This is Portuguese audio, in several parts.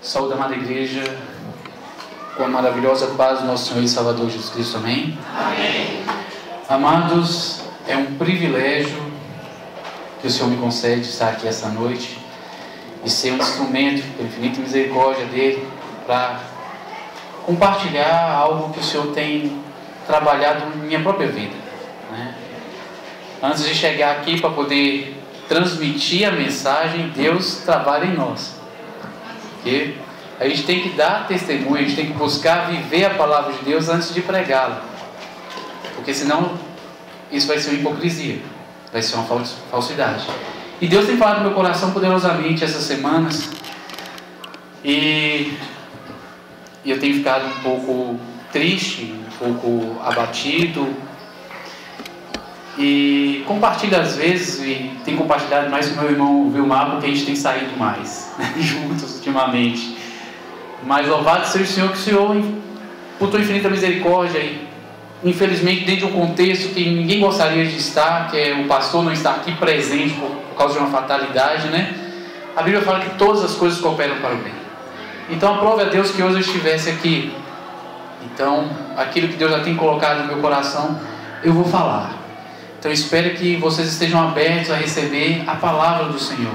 Saúde, amada igreja, com a maravilhosa paz do nosso Senhor e Salvador Jesus Cristo. Amém? Amém. Amados, é um privilégio que o Senhor me concede estar aqui essa noite e ser um instrumento, pela infinita misericórdia dele, para compartilhar algo que o Senhor tem trabalhado na minha própria vida, né? Antes de chegar aqui para poder transmitir a mensagem, Deus trabalha em nós. Porque a gente tem que dar testemunho, a gente tem que buscar viver a palavra de Deus antes de pregá-la. Porque senão isso vai ser uma hipocrisia, vai ser uma falsidade. E Deus tem falado no meu coração poderosamente essas semanas. E eu tenho ficado um pouco triste, um pouco abatido. E compartilho às vezes, e tenho compartilhado mais com meu irmão Vilmar, porque a gente tem saído mais juntos ultimamente. Mas louvado seja o Senhor, que o Senhor, por tua infinita misericórdia, e infelizmente dentro de um contexto que ninguém gostaria de estar, que é o pastor não estar aqui presente por causa de uma fatalidade, né? A Bíblia fala que todas as coisas cooperam para o bem. Então aprove a Deus que hoje eu estivesse aqui. Então aquilo que Deus já tem colocado no meu coração, eu vou falar. Então espero que vocês estejam abertos a receber a palavra do Senhor,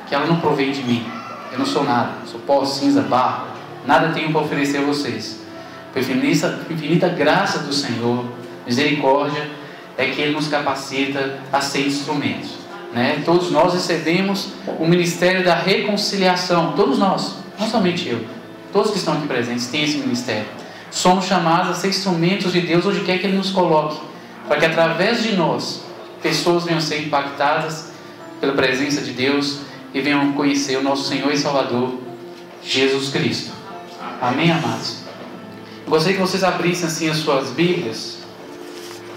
que ela não provém de mim. Eu não sou nada, sou pó, cinza, barro, nada tenho para oferecer a vocês. Por infinita graça do Senhor, misericórdia, é que Ele nos capacita a ser instrumentos, né? Todos nós recebemos o ministério da reconciliação, todos nós, não somente eu, todos que estão aqui presentes têm esse ministério. Somos chamados a ser instrumentos de Deus onde quer que Ele nos coloque, para que através de nós, pessoas venham ser impactadas pela presença de Deus e venham conhecer o nosso Senhor e Salvador, Jesus Cristo. Amém, amados? Gostaria que vocês abrissem assim as suas Bíblias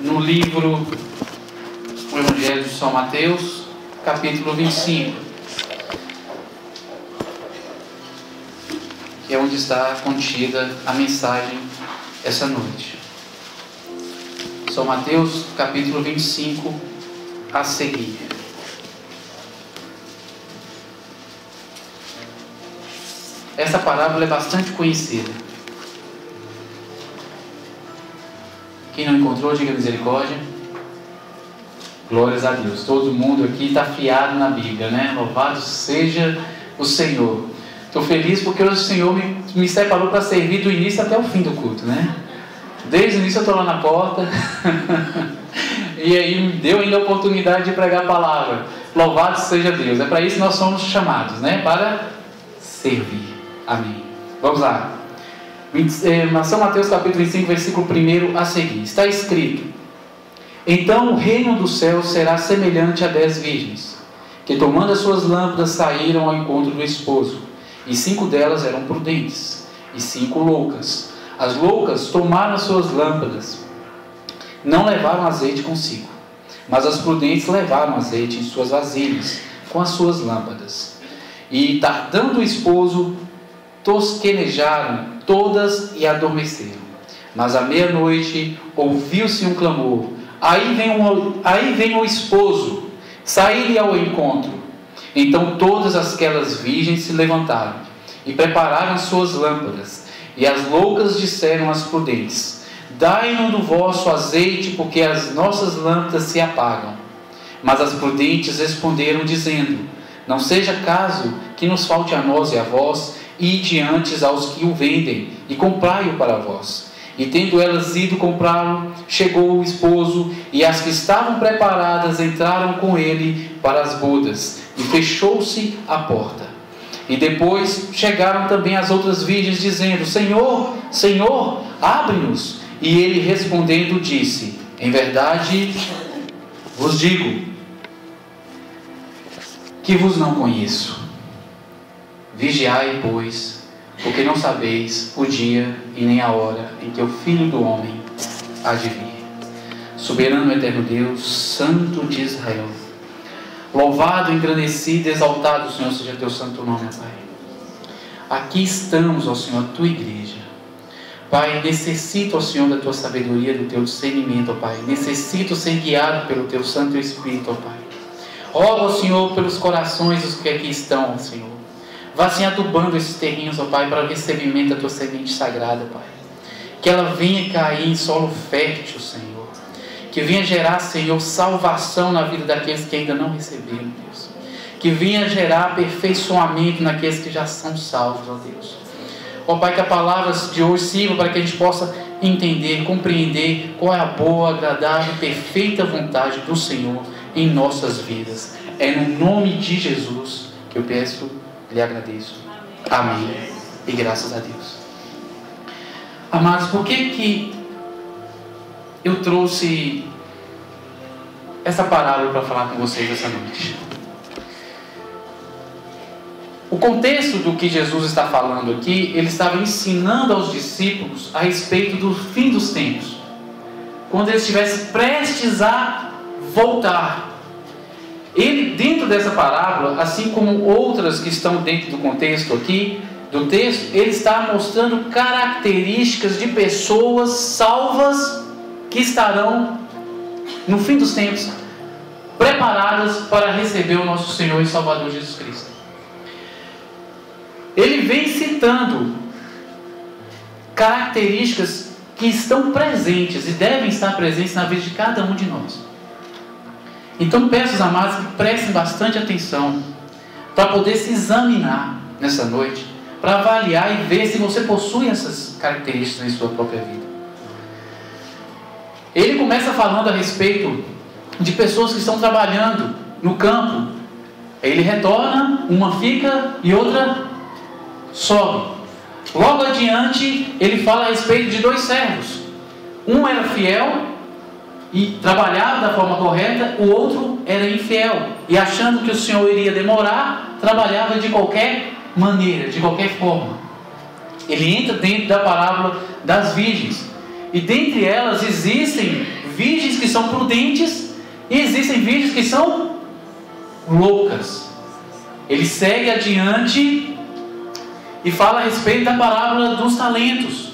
no livro, o Evangelho de São Mateus, capítulo 25, que é onde está contida a mensagem essa noite. São Mateus, capítulo 25, a seguir. Essa parábola é bastante conhecida. Quem não encontrou, diga misericórdia. Glórias a Deus. Todo mundo aqui está afiado na Bíblia, né? Louvado seja o Senhor. Estou feliz porque hoje o Senhor me separou para servir do início até o fim do culto, né? Desde o início eu estou lá na porta. E aí me deu ainda a oportunidade de pregar a palavra. Louvado seja Deus. É para isso que nós somos chamados, né? Para servir. Amém. Vamos lá. São Mateus capítulo 25, versículo 1 a seguir. Está escrito: então o reino do céu será semelhante a 10 virgens, que tomando as suas lâmpadas saíram ao encontro do esposo. E 5 delas eram prudentes, e 5 loucas. As loucas tomaram as suas lâmpadas, não levaram azeite consigo, mas as prudentes levaram azeite em suas vasilhas, com as suas lâmpadas. E tardando o esposo, tosquenejaram todas e adormeceram. Mas à meia-noite ouviu-se um clamor: aí vem o esposo, saí-lhe ao encontro. Então todas aquelas virgens se levantaram e prepararam as suas lâmpadas. E as loucas disseram às prudentes: dai-nos do vosso azeite, porque as nossas lâmpadas se apagam. Mas as prudentes responderam, dizendo: não seja caso que nos falte a nós e a vós, ide antes aos que o vendem, e comprai-o para vós. E tendo elas ido comprá-lo, chegou o esposo, e as que estavam preparadas entraram com ele para as bodas, e fechou-se a porta. E depois chegaram também as outras virgens, dizendo: Senhor, Senhor, abre-nos. E ele respondendo disse: em verdade vos digo que vos não conheço. Vigiai, pois, porque não sabeis o dia e nem a hora em que o Filho do Homem há de vir. Soberano e eterno Deus, Santo de Israel, louvado, engrandecido, exaltado, Senhor, seja teu santo nome, Pai. Aqui estamos, ó Senhor, a tua igreja. Pai, necessito, ó Senhor, da tua sabedoria, do teu discernimento, ó Pai. Necessito ser guiado pelo teu Santo Espírito, ó Pai. Oro, ó Senhor, pelos corações dos que aqui estão, ó Senhor. vá assim adubando esses terrenos, ó Pai, para o recebimento da Tua semente sagrada, Pai. Que ela venha cair em solo fértil, Senhor. Que venha gerar, Senhor, salvação na vida daqueles que ainda não receberam, Deus. Que venha gerar aperfeiçoamento naqueles que já são salvos, ó Deus. Ó Pai, que a palavra de hoje sirva para que a gente possa entender, compreender qual é a boa, agradável e perfeita vontade do Senhor em nossas vidas. É no nome de Jesus que eu peço e lhe agradeço. Amém. E graças a Deus. Amados, por que eu trouxe essa parábola para falar com vocês essa noite? O contexto do que Jesus está falando aqui, ele estava ensinando aos discípulos a respeito do fim dos tempos. Quando ele estivesse prestes a voltar. Ele, dentro dessa parábola, assim como outras que estão dentro do contexto aqui, do texto, ele está mostrando características de pessoas salvas que estarão no fim dos tempos preparadas para receber o nosso Senhor e Salvador Jesus Cristo. Ele vem citando características que estão presentes e devem estar presentes na vida de cada um de nós. Então peço aos amados que prestem bastante atenção para poder se examinar nessa noite, para avaliar e ver se você possui essas características em sua própria vida. Ele começa falando a respeito de pessoas que estão trabalhando no campo. Ele retorna, uma fica e outra sobe. Logo adiante, ele fala a respeito de dois servos. Um era fiel e trabalhava da forma correta, o outro era infiel. E achando que o Senhor iria demorar, trabalhava de qualquer maneira, de qualquer forma. Ele entra dentro da parábola das virgens. E dentre elas existem virgens que são prudentes e existem virgens que são loucas. Ele segue adiante e fala a respeito da parábola dos talentos.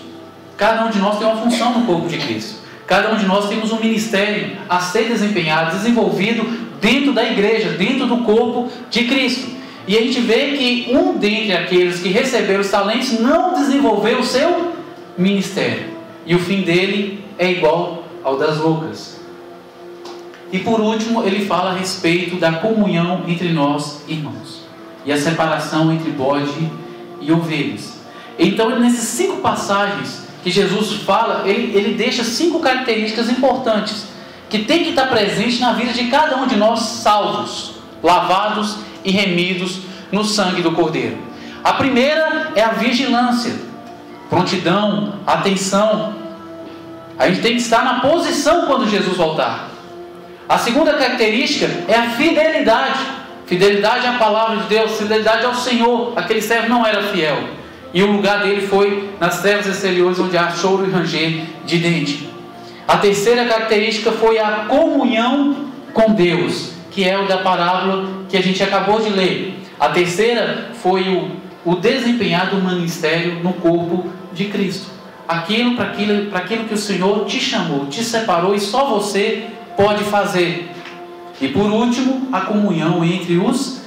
Cada um de nós tem uma função no corpo de Cristo. Cada um de nós temos um ministério a ser desempenhado, desenvolvido dentro da igreja, dentro do corpo de Cristo. E a gente vê que um dentre aqueles que receberam os talentos não desenvolveu o seu ministério. E o fim dele é igual ao das loucas. E por último, ele fala a respeito da comunhão entre nós, irmãos. E a separação entre bode e ovelhas. Então, nessas 5 passagens que Jesus fala, ele deixa 5 características importantes que tem que estar presente na vida de cada um de nós salvos, lavados e remidos no sangue do Cordeiro. A primeira é a vigilância, prontidão, atenção. A gente tem que estar na posição quando Jesus voltar. A segunda característica é a fidelidade. Fidelidade à palavra de Deus, fidelidade ao Senhor. Aquele servo não era fiel, e o lugar dele foi nas trevas exteriores, onde há choro e ranger de dente. A terceira característica foi a comunhão com Deus, que é o da parábola que a gente acabou de ler. A terceira foi o desempenhar do ministério no corpo de Cristo. Para aquilo que o Senhor te chamou, te separou e só você pode fazer. E por último, a comunhão entre os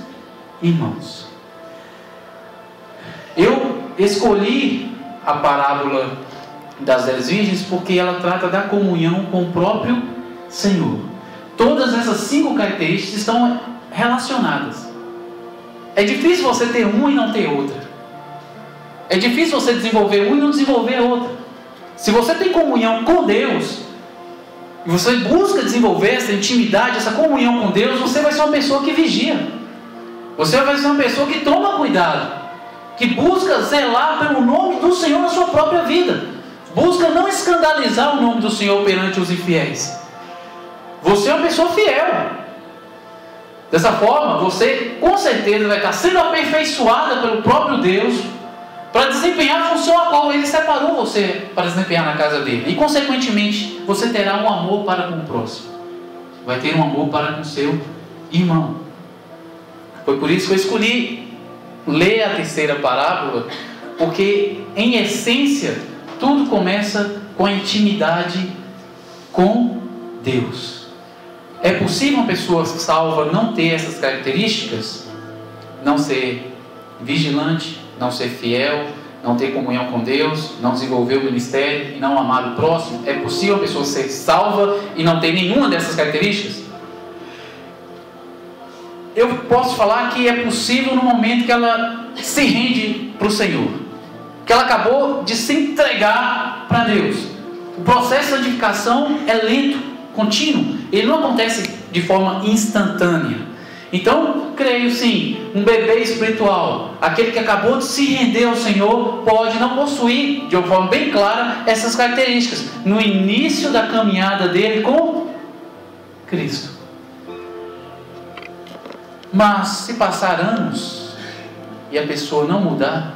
irmãos. Eu escolhi a parábola das 10 virgens porque ela trata da comunhão com o próprio Senhor. Todas essas 5 características estão relacionadas. É difícil você ter uma e não ter outra. É difícil você desenvolver uma e não desenvolver outra. Se você tem comunhão com Deus, e você busca desenvolver essa intimidade, essa comunhão com Deus, você vai ser uma pessoa que vigia. Você vai ser uma pessoa que toma cuidado, que busca zelar pelo nome do Senhor na sua própria vida. Busca não escandalizar o nome do Senhor perante os infiéis. Você é uma pessoa fiel. Dessa forma, você com certeza vai estar sendo aperfeiçoada pelo próprio Deus para desempenhar a função a qual Ele separou você para desempenhar na casa dele. E consequentemente, você terá um amor para com o próximo. Vai ter um amor para com o seu irmão. Foi por isso que eu escolhi ler a terceira parábola, porque em essência, tudo começa com a intimidade com Deus. É possível uma pessoa salva não ter essas características? Não ser vigilante, não ser fiel, não ter comunhão com Deus, não desenvolver o ministério e não amar o próximo? É possível a pessoa ser salva e não ter nenhuma dessas características? Eu posso falar que é possível no momento que ela se rende para o Senhor, que ela acabou de se entregar para Deus. O processo de santificação é lento, contínuo, ele não acontece de forma instantânea. Então, creio sim, um bebê espiritual, aquele que acabou de se render ao Senhor, pode não possuir, de uma forma bem clara, essas características, no início da caminhada dele com Cristo. Mas, se passar anos, e a pessoa não mudar,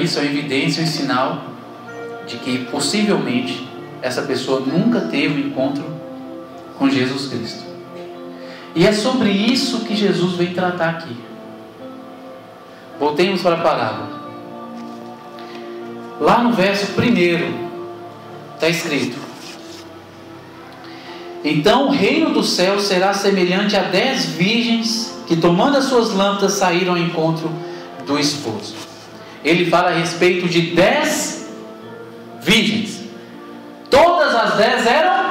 isso é uma evidência, um sinal, de que possivelmente, essa pessoa nunca teve um encontro com Jesus Cristo. E é sobre isso que Jesus vem tratar aqui. Voltemos para a parábola. Lá no verso 1 está escrito: então o reino do céu será semelhante a 10 virgens que, tomando as suas lâmpadas, saíram ao encontro do esposo. Ele fala a respeito de 10 virgens. Todas as 10 eram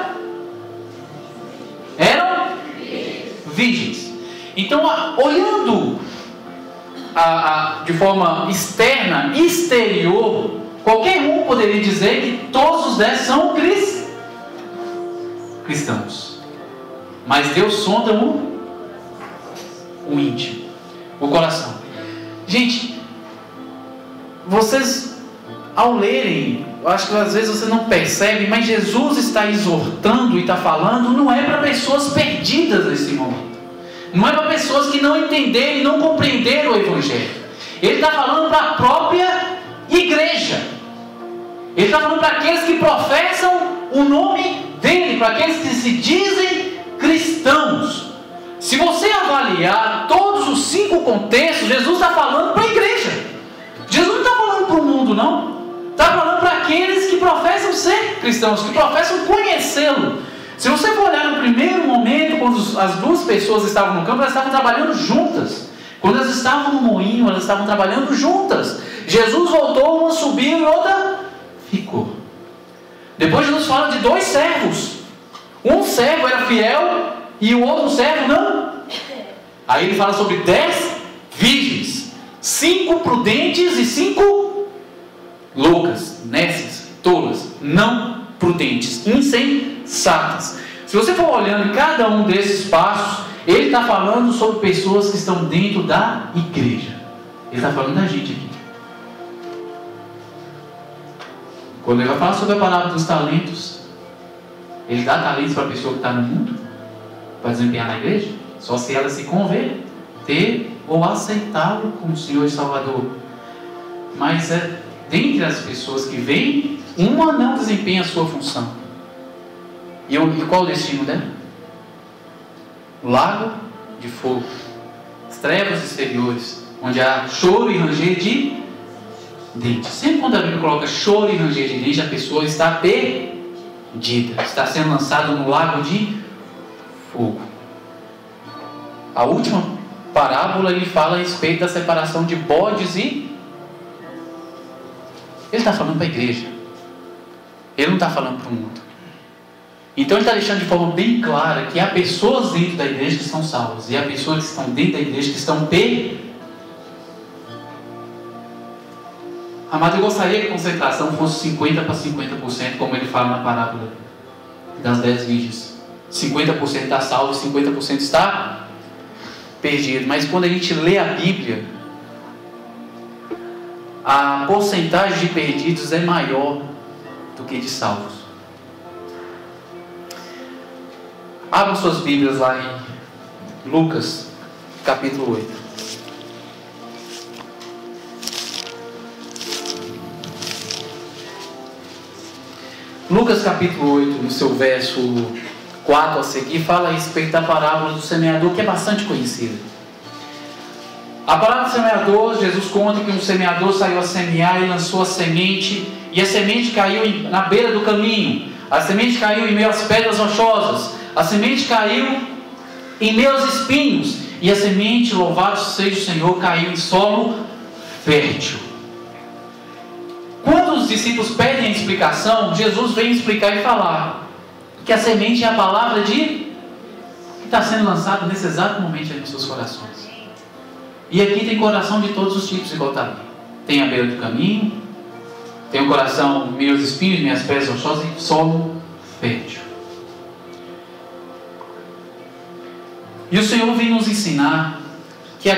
virgens. Então, olhando de forma externa, exterior, qualquer um poderia dizer que todos os 10 são cristãos. Mas Deus sonda o íntimo, o coração. Gente, vocês, ao lerem, eu acho que às vezes vocês não percebem, mas Jesus está exortando e está falando, não é para pessoas perdidas nesse momento. Não é para pessoas que não entenderam e não compreenderam o Evangelho. Ele está falando para a própria igreja. Ele está falando para aqueles que professam o nome dele, para aqueles que se dizem cristãos. Se você avaliar todos os 5 contextos, Jesus está falando para a igreja. Jesus não está falando para o mundo, não. Está falando para aqueles que professam ser cristãos, que professam conhecê-lo. Se você for olhar no primeiro momento, quando as duas pessoas estavam no campo, elas estavam trabalhando juntas. Quando elas estavam no moinho, elas estavam trabalhando juntas. Jesus voltou, uma subiu e outra ficou. Depois Jesus fala de 2 servos. Um servo era fiel e o outro servo não. Aí ele fala sobre 10 virgens. 5 prudentes e 5 loucas, nécias, tolas, não prudentes, insensatas. Se você for olhando em cada um desses passos, ele está falando sobre pessoas que estão dentro da igreja. Ele está falando da gente aqui. Quando ele vai falar sobre a palavra dos talentos, ele dá talentos para a pessoa que está no mundo, para desempenhar na igreja, só se ela se converter ou aceitá-lo como Senhor e Salvador. Mas dentre as pessoas que vêm, uma não desempenha a sua função. E qual o destino dela? O lago de fogo, as trevas exteriores, onde há choro e ranger de dentes. Sempre quando a Bíblia coloca choro e ranger de dentes, a pessoa está perdida, está sendo lançada no lago de fogo. A última parábola, ele fala a respeito da separação de bodes e... Ele está falando para a igreja. Ele não está falando para o mundo. Então ele está deixando de forma bem clara que há pessoas dentro da igreja que são salvas e há pessoas que estão dentro da igreja que estão perdidas. Amado, eu gostaria que a concentração fosse 50% para 50%, como ele fala na parábola das 10 virgens. 50% está salvo e 50% está perdido. Mas quando a gente lê a Bíblia, a porcentagem de perdidos é maior do que de salvos. Abram suas Bíblias lá em Lucas, capítulo 8. Lucas capítulo 8, no seu verso 4 a seguir, fala a respeito da parábola do semeador, que é bastante conhecida. A parábola do semeador, Jesus conta que um semeador saiu a semear e lançou a semente, e a semente caiu na beira do caminho, a semente caiu em meio às pedras rochosas, a semente caiu em meio aos espinhos, E a semente, louvado seja o Senhor, caiu em solo fértil. Quando os discípulos pedem a explicação, Jesus vem explicar e falar que a semente é a palavra que está sendo lançada nesse exato momento nos seus corações. E aqui tem coração de todos os tipos, igual está ali. Tem a beira do caminho, tem o coração, meus espinhos, minhas pedras rochosas, e solo fértil. E o Senhor vem nos ensinar que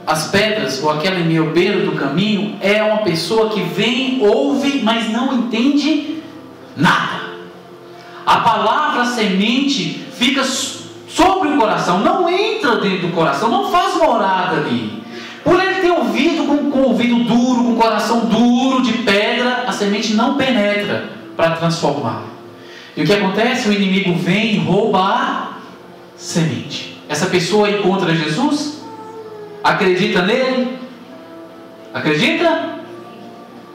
as pedras, ou aquela meio beira do caminho, é uma pessoa que vem, ouve, mas não entende nada. A palavra semente fica sobre o coração, não entra dentro do coração, não faz morada ali. Por ele ter ouvido com o ouvido duro, com o coração duro de pedra, a semente não penetra para transformar. E o que acontece? O inimigo vem e rouba a semente. Essa pessoa encontra Jesus? Acredita nele? Acredita?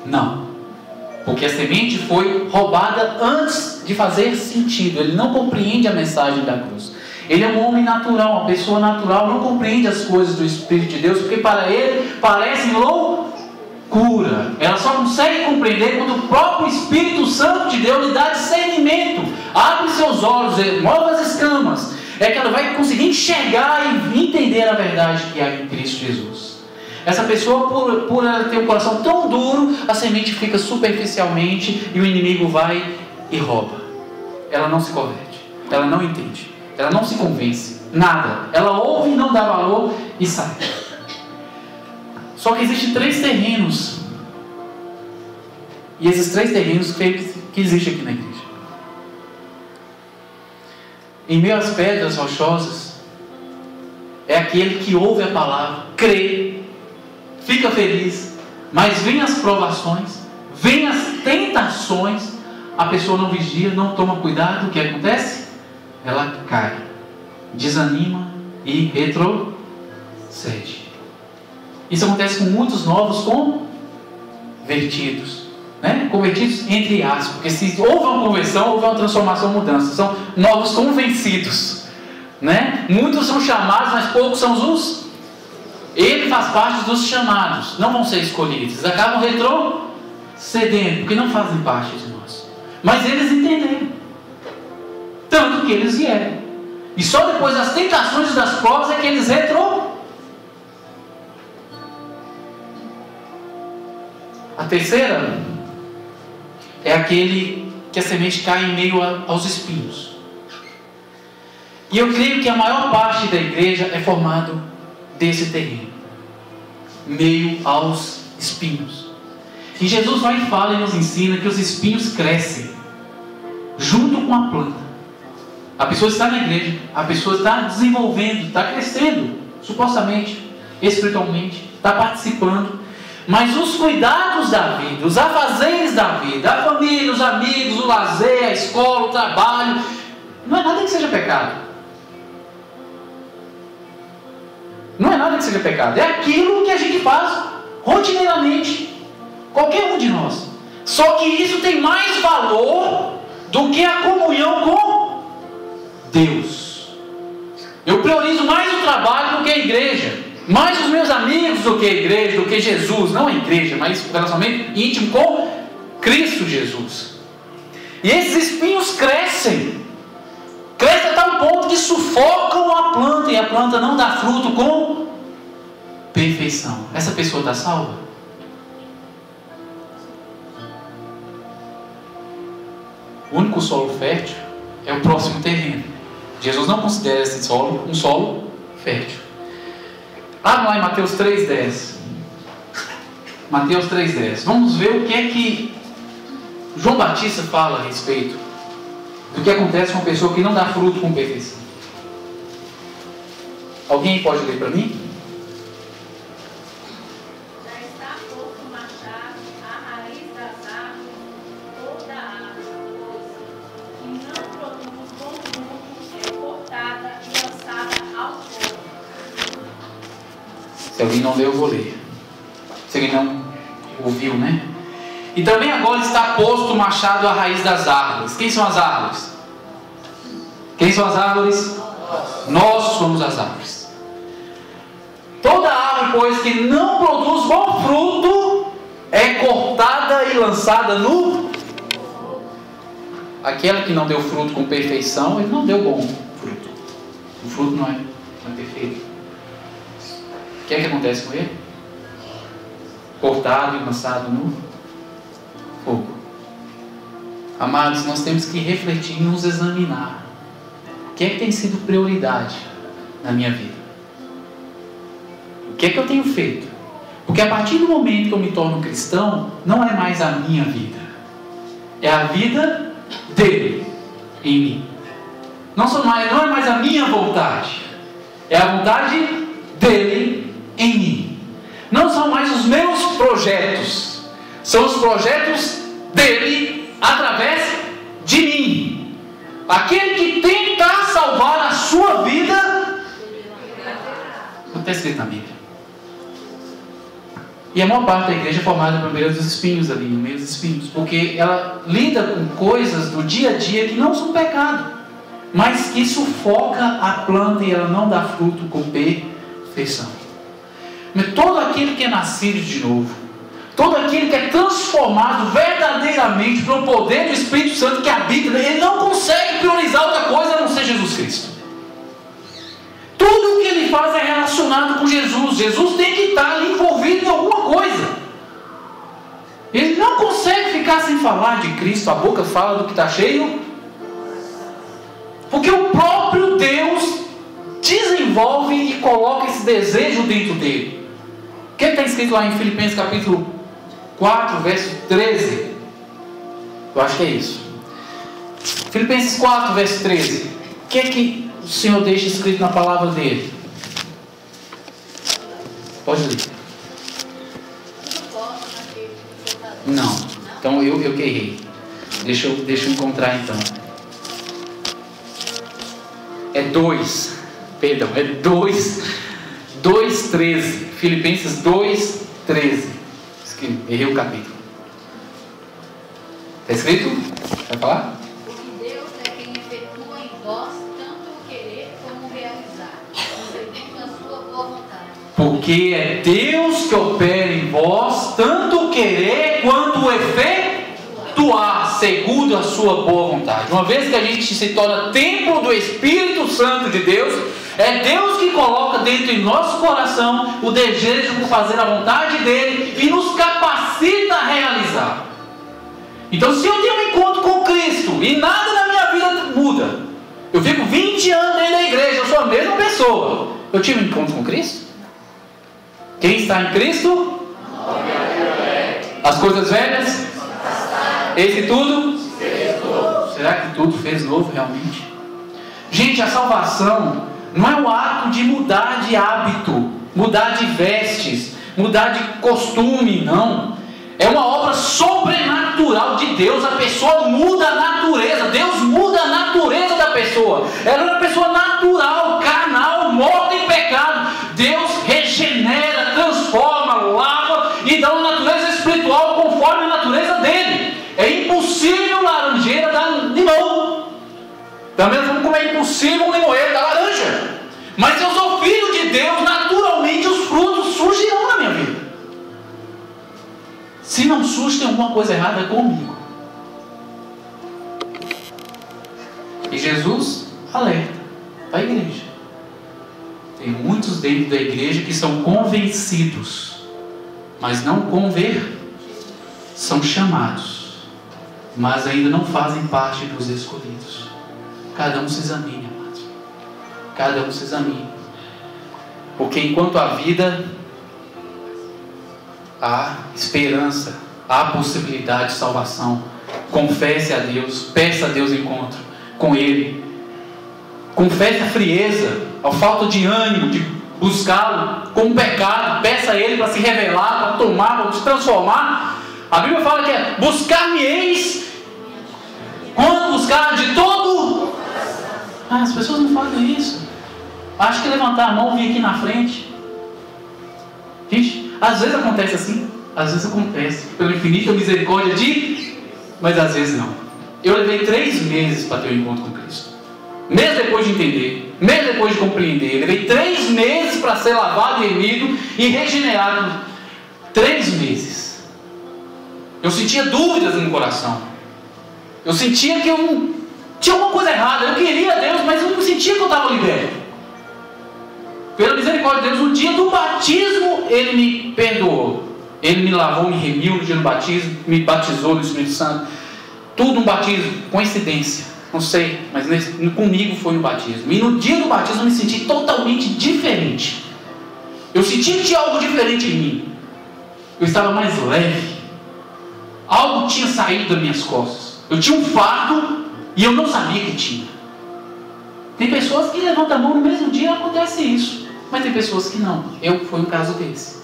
Não. Porque a semente foi roubada antes de fazer sentido. Ele não compreende a mensagem da cruz. Ele é um homem natural, uma pessoa natural, não compreende as coisas do Espírito de Deus, porque para ele parecem loucura. Ela só consegue compreender quando o próprio Espírito Santo de Deus lhe dá discernimento, abre seus olhos, move as escamas. É que ela vai conseguir enxergar e entender a verdade que há em Cristo Jesus. Essa pessoa, por ela ter um coração tão duro, a semente fica superficialmente e o inimigo vai e rouba. Ela não se converte, ela não entende, ela não se convence, nada. Ela ouve e não dá valor e sai. Só que existem 3 terrenos. E esses 3 terrenos que existem aqui na igreja. Em meio às pedras rochosas, é aquele que ouve a palavra, crê, fica feliz, mas vem as provações, vem as tentações, a pessoa não vigia, não toma cuidado, o que acontece? Ela cai, desanima e retrocede. Isso acontece com muitos novos convertidos. Convertidos entre aspas, porque se houve uma conversão, houve uma transformação, mudança, são novos convencidos, muitos são chamados, mas poucos são os ele faz parte dos chamados, não vão ser escolhidos, eles acabam retrocedendo, porque não fazem parte de nós, mas eles entenderam, tanto que eles vieram, e só depois das tentações e das provas é que eles A terceira é aquele que a semente cai em meio aos espinhos. E eu creio que a maior parte da igreja é formado desse terreno, meio aos espinhos. E Jesus vai e fala e nos ensina que os espinhos crescem junto com a planta. A pessoa está na igreja, a pessoa está desenvolvendo, está crescendo, supostamente, espiritualmente, está participando. Mas os cuidados da vida, os afazeres da vida, a família, os amigos, o lazer, a escola, o trabalho, não é nada que seja pecado. Não é nada que seja pecado. É aquilo que a gente faz rotineiramente. Qualquer um de nós. Só que isso tem mais valor do que a comunhão com Deus. Eu priorizo mais o trabalho do que a igreja. Mais os meus amigos do que a igreja, do que Jesus. Não a igreja, mas o relacionamento íntimo com Cristo Jesus. E esses espinhos crescem. Crescem a tal ponto que sufocam a planta. E a planta não dá fruto com perfeição. Essa pessoa está salva? O único solo fértil é o próximo terreno. Jesus não considera esse solo um solo fértil. Abra lá em Mateus 3,10. Mateus 3,10. Vamos ver o que é que João Batista fala a respeito do que acontece com uma pessoa que não dá fruto com perfeição. Alguém pode ler para mim? Já está posto o machado à raiz das árvores ou da árvore, que não produz bom fruto, é cortada e lançada ao fogo. Se alguém não leu, eu vou ler. Se alguém não ouviu, E também agora está posto o machado à raiz das árvores. Quem são as árvores? Quem são as árvores? Nós somos as árvores. Toda árvore, pois, que não produz bom fruto, é cortada e lançada no... Aquela que não deu fruto com perfeição, ele não deu bom fruto. O fruto não é perfeito. O que é que acontece com ele? Cortado e lançado no fogo. Amados, nós temos que refletir e nos examinar. O que é que tem sido prioridade na minha vida? O que é que eu tenho feito? Porque a partir do momento que eu me torno cristão, não é mais a minha vida. É a vida dele em mim. Não é mais a minha vontade. É a vontade dele em mim. Não são mais os meus projetos. São os projetos dele através de mim. Aquele que tenta salvar a sua vida, não está escrito na Bíblia. E a maior parte da igreja é formada por meio dos espinhos ali, no meio dos espinhos, porque ela lida com coisas do dia a dia que não são pecado, mas que sufoca a planta e ela não dá fruto com perfeição. Mas todo aquele que é nascido de novo, todo aquele que é transformado verdadeiramente pelo poder do Espírito Santo que habita, ele não consegue priorizar outra coisa a não ser Jesus Cristo. Tudo o que ele faz é relacionado com Jesus. Jesus tem que estar ali envolvido em alguma coisa. Ele não consegue ficar sem falar de Cristo. A boca fala do que está cheio, porque o próprio Deus desenvolve e coloca esse desejo dentro dele. O que está escrito lá em Filipenses capítulo 4, verso 13? Eu acho que é isso. Filipenses 4, verso 13. O que é que o Senhor deixa escrito na palavra dele? Pode ler. Não. Então eu que errei. Deixa eu encontrar então. É 2. Perdão, é 2:13. Filipenses 2:13. Errei o capítulo. Está escrito? Vai falar? Porque Deus é quem efetua em vós tanto o querer como o realizar, segundo a sua boa vontade. Porque é Deus que opera em vós tanto o querer quanto o efetuar, segundo a sua boa vontade. Uma vez que a gente se torna templo do Espírito Santo de Deus, é Deus que coloca dentro de nosso coração o desejo por fazer a vontade dele e nos capacita a realizar. Então, se eu tenho um encontro com Cristo e nada na minha vida muda, eu fico 20 anos dentro da igreja, eu sou a mesma pessoa, eu tive um encontro com Cristo? Quem está em Cristo? As coisas velhas? Esse tudo? Será que tudo fez novo realmente? Gente, a salvação não é o ato de mudar de hábito, mudar de vestes, mudar de costume, não. É uma obra sobrenatural de Deus. A pessoa muda a natureza. Deus muda a natureza da pessoa. Ela é uma pessoa natural, carnal, morta em pecado. Deus regenera, transforma, lava e dá uma natureza espiritual conforme a natureza dele. É impossível laranjeira dar limão. Da mesma forma como é impossível um limoeiro dar laranja. Mas se eu sou filho de Deus, naturalmente os frutos surgirão na minha vida. Se não surge, tem alguma coisa errada comigo. E Jesus alerta a igreja. Tem muitos dentro da igreja que são convencidos, mas não são chamados, mas ainda não fazem parte dos escolhidos. Cada um se examine, amados. Cada um se examine. Porque enquanto há vida, há esperança, há possibilidade de salvação. Confesse a Deus, peça a Deus encontro com Ele. Confesse a frieza, a falta de ânimo de buscá-lo com o pecado. Peça a Ele para se revelar, para tomar, para se transformar. A Bíblia fala que é buscar-me-eis quando buscar de todo. As pessoas não fazem isso. Acho que levantar a mão e vir aqui na frente. Gente, às vezes acontece assim, às vezes acontece, pela infinita misericórdia mas às vezes não. Eu levei 3 meses para ter um encontro com Cristo. Mesmo depois de entender, mesmo depois de compreender. Levei 3 meses para ser lavado e remido e regenerado. 3 meses. Eu sentia dúvidas no coração. Eu sentia que eu tinha alguma coisa errada. Eu queria Deus, mas eu não sentia que eu estava liberto. Pela misericórdia de Deus, no dia do batismo, Ele me perdoou. Ele me lavou, me remiu no dia do batismo, me batizou no Espírito Santo. Tudo um batismo, coincidência. Não sei, mas comigo foi no batismo. E no dia do batismo eu me senti totalmente diferente. Eu senti que tinha algo diferente em mim. Eu estava mais leve. Algo tinha saído das minhas costas. Eu tinha um fardo e eu não sabia que tinha. Tem pessoas que levantam a mão no mesmo dia e acontece isso. Mas tem pessoas que não. Foi um caso desse.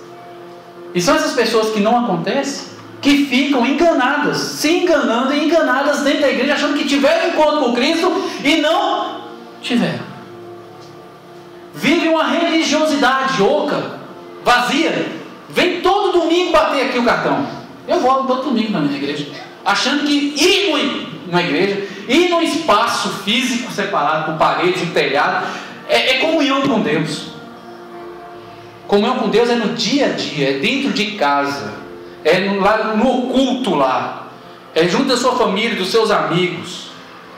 E são essas pessoas que não acontecem, que ficam enganadas, se enganando e enganadas dentro da igreja, achando que tiveram encontro com Cristo e não tiveram. Vive uma religiosidade oca, vazia. Vem todo domingo bater aqui o cartão. Eu vou todo domingo na minha igreja, achando que ir numa igreja, ir num espaço físico separado, com parede, um telhado, é comunhão com Deus. Comunhão com Deus é no dia a dia, é dentro de casa, lá no oculto lá, é junto da sua família, dos seus amigos.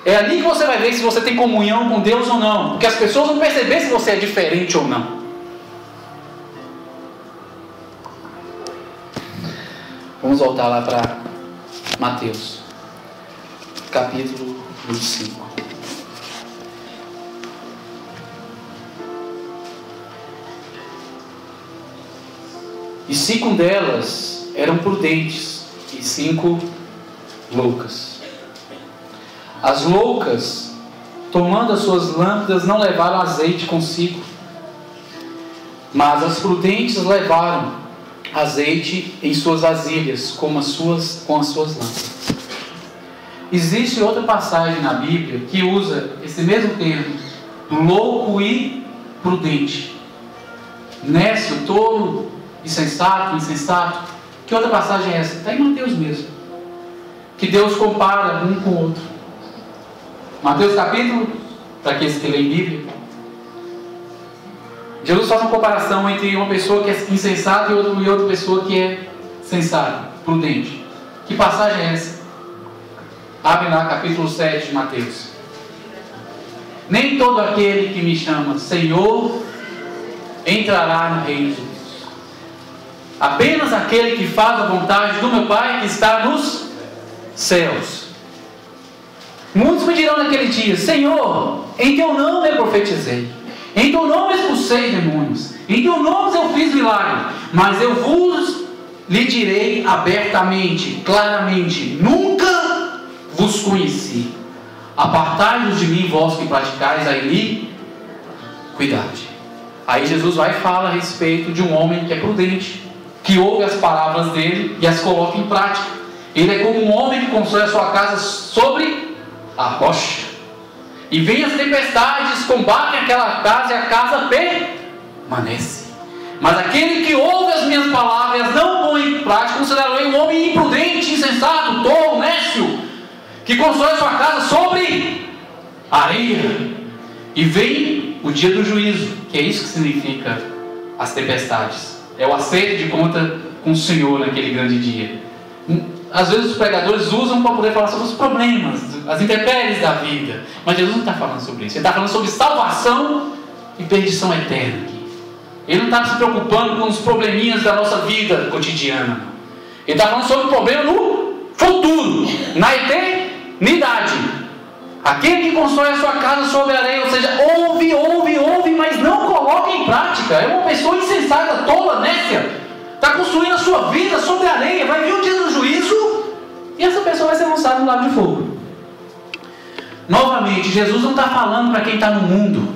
É ali que você vai ver se você tem comunhão com Deus ou não, porque as pessoas vão perceber se você é diferente ou não. Vamos voltar lá para Mateus, capítulo 25. E 5 delas eram prudentes e 5 loucas. As loucas, tomando as suas lâmpadas, não levaram azeite consigo, mas as prudentes levaram azeite em suas vasilhas, com as suas lâmpadas. Existe outra passagem na Bíblia que usa esse mesmo termo, louco e prudente. Nécio, tolo, insensato. Que outra passagem é essa? Está em Mateus mesmo, que Deus compara um com o outro. Mateus capítulo, para aqueles que leem Bíblia, Jesus faz uma comparação entre uma pessoa que é insensata e outra pessoa que é sensata, prudente. Que passagem é essa? Abre lá capítulo 7 de Mateus. Nem todo aquele que me chama Senhor entrará no reino de Deus. Apenas aquele que faz a vontade do meu Pai que está nos céus. Muitos me dirão naquele dia: Senhor, em teu nome eu profetizei, em teu nome expulsei demônios, em teu nome eu fiz milagre. Mas eu lhe direi abertamente, claramente: nunca vos conheci. Apartai-vos de mim, vós que praticais a iniquidade. Aí Jesus vai e fala a respeito de um homem que é prudente, que ouve as palavras dele e as coloca em prática. Ele é como um homem que constrói a sua casa sobre a rocha. E vem as tempestades, combatem aquela casa e a casa permanece. Mas aquele que ouve as minhas palavras e não põe em prática, considerarei um homem imprudente, insensato, tolo, nécio, que constrói a sua casa sobre areia. E vem o dia do juízo, que é isso que significa as tempestades. É o acerto de conta com o Senhor naquele grande dia. Às vezes os pregadores usam para poder falar sobre os problemas, as intempéries da vida. Mas Jesus não está falando sobre isso. Ele está falando sobre salvação e perdição eterna aqui. Ele não está se preocupando com os probleminhas da nossa vida cotidiana. Ele está falando sobre o problema no futuro, na eternidade. Aquele que constrói a sua casa sobre a areia, ou seja, ouve, mas não coloca em prática. É uma pessoa insensata, tola, nécia. Está construindo a sua vida sobre a areia. Vai vir o dia do juízo e essa pessoa vai ser lançada no lago de fogo. Novamente, Jesus não está falando para quem está no mundo.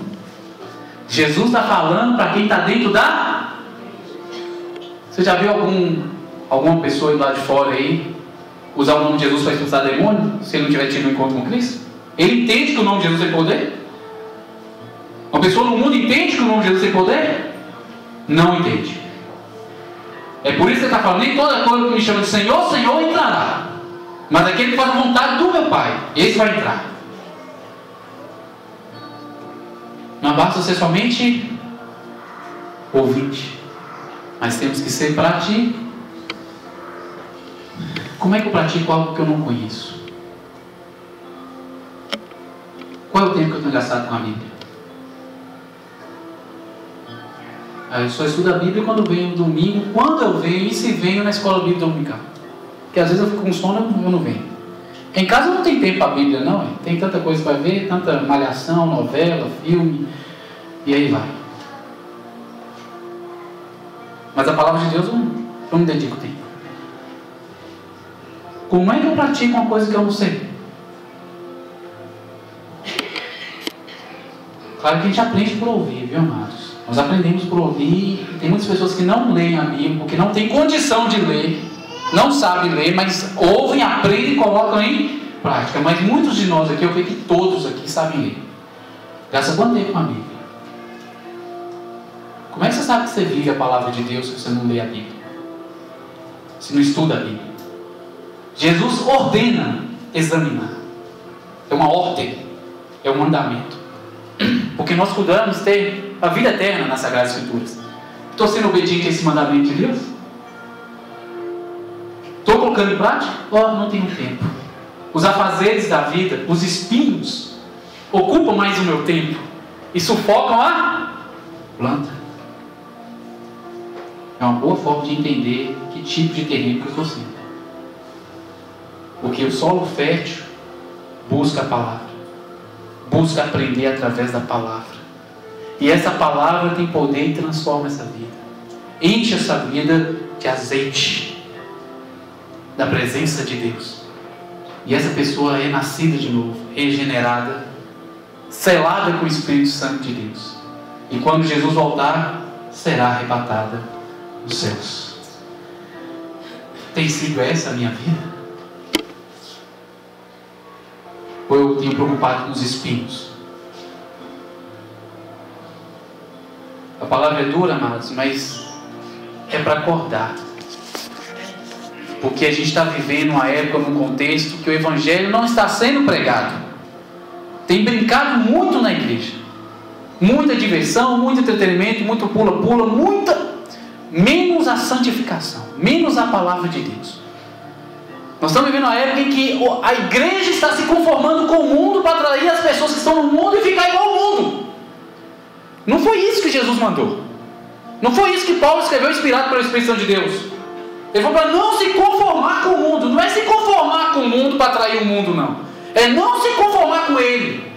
Jesus está falando para quem está dentro da... Você já viu alguma pessoa aí lá de fora aí usar o nome de Jesus para expulsar demônio, se ele não tiver tido um encontro com Cristo? Ele entende que o nome de Jesus tem poder? Uma pessoa no mundo entende que o nome de Jesus tem poder? Não entende. É por isso que ele está falando: nem toda coisa que me chama de Senhor, Senhor entrará, mas aquele que faz a vontade do meu Pai, esse vai entrar. Não basta ser somente ouvinte, mas temos que ser praticante. Como é que eu pratico algo que eu não conheço? Qual é o tempo que eu tenho gastado com a Bíblia? Eu só estudo a Bíblia quando venho no domingo, quando eu venho e se venho na escola bíblica dominical. Porque às vezes eu fico com sono e eu não venho. Em casa não tem tempo para a Bíblia, não. Tem tanta coisa para ver, tanta malhação, novela, filme, e aí vai. Mas a palavra de Deus eu não dedico tempo. Como é que eu pratico uma coisa que eu não sei? Claro que a gente aprende por ouvir, viu, amados? Nós aprendemos por ouvir. Tem muitas pessoas que não leem a Bíblia, porque não tem condição de ler, não sabem ler, mas ouvem, aprendem e colocam em prática. Mas muitos de nós aqui, eu creio que todos aqui sabem ler. Gasta quanto tempo com a Bíblia? Como é que você sabe que você vive a palavra de Deus se você não lê a Bíblia? Se não estuda a Bíblia? Jesus ordena examinar. É uma ordem, é um mandamento. Porque nós cuidamos ter a vida eterna nas Sagradas Escrituras. Estou sendo obediente a esse mandamento de Deus? Estou colocando em prática? Não tenho tempo. Os afazeres da vida, os espinhos, ocupam mais o meu tempo e sufocam a planta. É uma boa forma de entender que tipo de terreno que eu estou sendo. Porque o solo fértil busca a palavra, busca aprender através da palavra. E essa palavra tem poder e transforma essa vida. Enche essa vida de azeite da presença de Deus. E essa pessoa é nascida de novo, regenerada, selada com o Espírito Santo de Deus. E quando Jesus voltar, será arrebatada nos céus. Tem sido essa a minha vida? Ou eu tenho preocupado com os espinhos? A palavra é dura, amados, mas é para acordar. Porque a gente está vivendo uma época, num contexto que o Evangelho não está sendo pregado. Tem brincado muito na igreja. Muita diversão, muito entretenimento, muito pula-pula, menos a santificação, menos a palavra de Deus. Nós estamos vivendo uma época em que a igreja está se conformando com o mundo para atrair as pessoas que estão no mundo e ficar igual ao mundo. Não foi isso que Jesus mandou. Não foi isso que Paulo escreveu inspirado pelo Espírito Santo de Deus. Ele falou para não se conformar com o mundo. Não é se conformar com o mundo para atrair o mundo, não. É não se conformar com ele.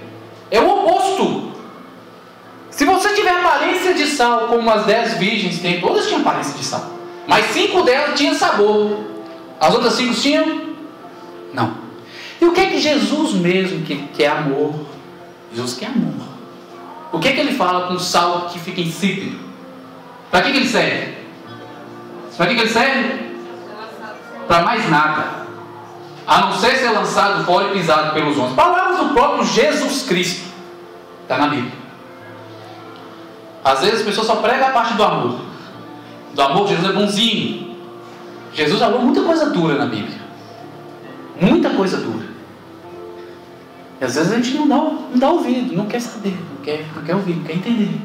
É o oposto. Se você tiver aparência de sal, como as 10 virgens têm, todas tinham aparência de sal, mas 5 delas tinham sabor. As outras 5 tinham? Não. E o que é que Jesus mesmo, que é amor? Jesus quer amor. O que é que ele fala com o sal que fica insípido? Para que ele serve? Para que ele serve? Para mais nada. A não ser lançado fora e pisado pelos homens. Palavras do próprio Jesus Cristo. Está na Bíblia. Às vezes as pessoas só pregam a parte do amor. Do amor, Jesus é bonzinho. Jesus falou muita coisa dura na Bíblia. Muita coisa dura. E às vezes a gente não dá ouvido, não quer saber, não quer ouvir, não quer entender.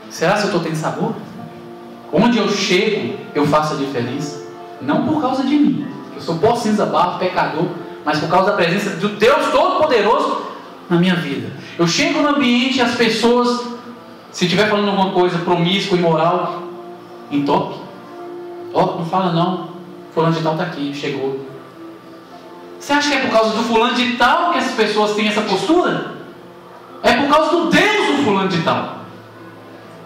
Será que eu estou tendo sabor? Onde eu chego, eu faço a diferença. Não por causa de mim. Eu sou pó, cinza, barro, pecador. Mas por causa da presença do Deus Todo-Poderoso na minha vida. Eu chego no ambiente e as pessoas, se estiver falando alguma coisa promíscua, imoral, entope. Não fala não. Fulano de tal está aqui, chegou. Você acha que é por causa do fulano de tal que essas pessoas têm essa postura? É por causa do Deus do fulano de tal.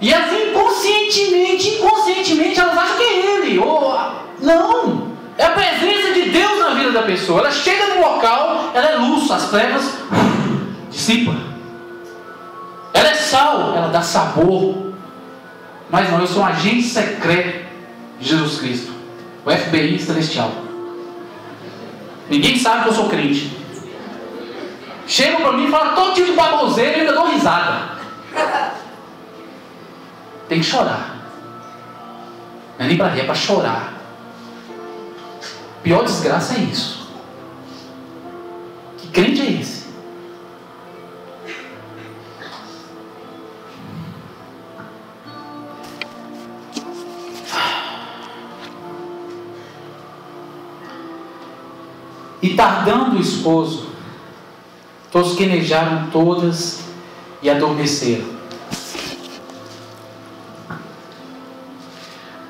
E assim, inconscientemente, elas acham que é ele. Não! É a presença de Deus na vida da pessoa. Ela chega no local, ela é luz, as trevas dissipa. Ela é sal, ela dá sabor. Mas não, eu sou um agente secreto de Jesus Cristo. O FBI celestial. Ninguém sabe que eu sou crente. Chegam para mim e falam todo tipo de baboseira e eu ainda dou risada. Tem que chorar. Não é nem para rir, é para chorar. A pior desgraça é isso. Que crente é esse? E tardando o esposo, tosquenejaram todas e adormeceram.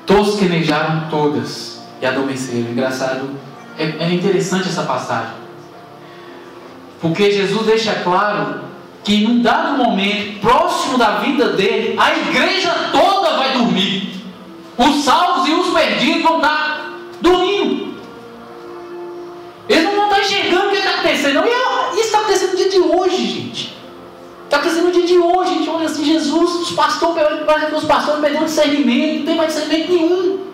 Tosquenejaram todas e adormeceram. Engraçado, é interessante essa passagem. Porque Jesus deixa claro que num dado momento, próximo da vida dele, a igreja toda vai dormir. Os salvos e os perdidos vão estar dormindo. Eles não vão estar enxergando o que está acontecendo. Não. E isso está acontecendo no dia de hoje, gente. Está acontecendo no dia de hoje. A gente olha assim, Jesus, os pastores perderam discernimento, não tem mais discernimento nenhum.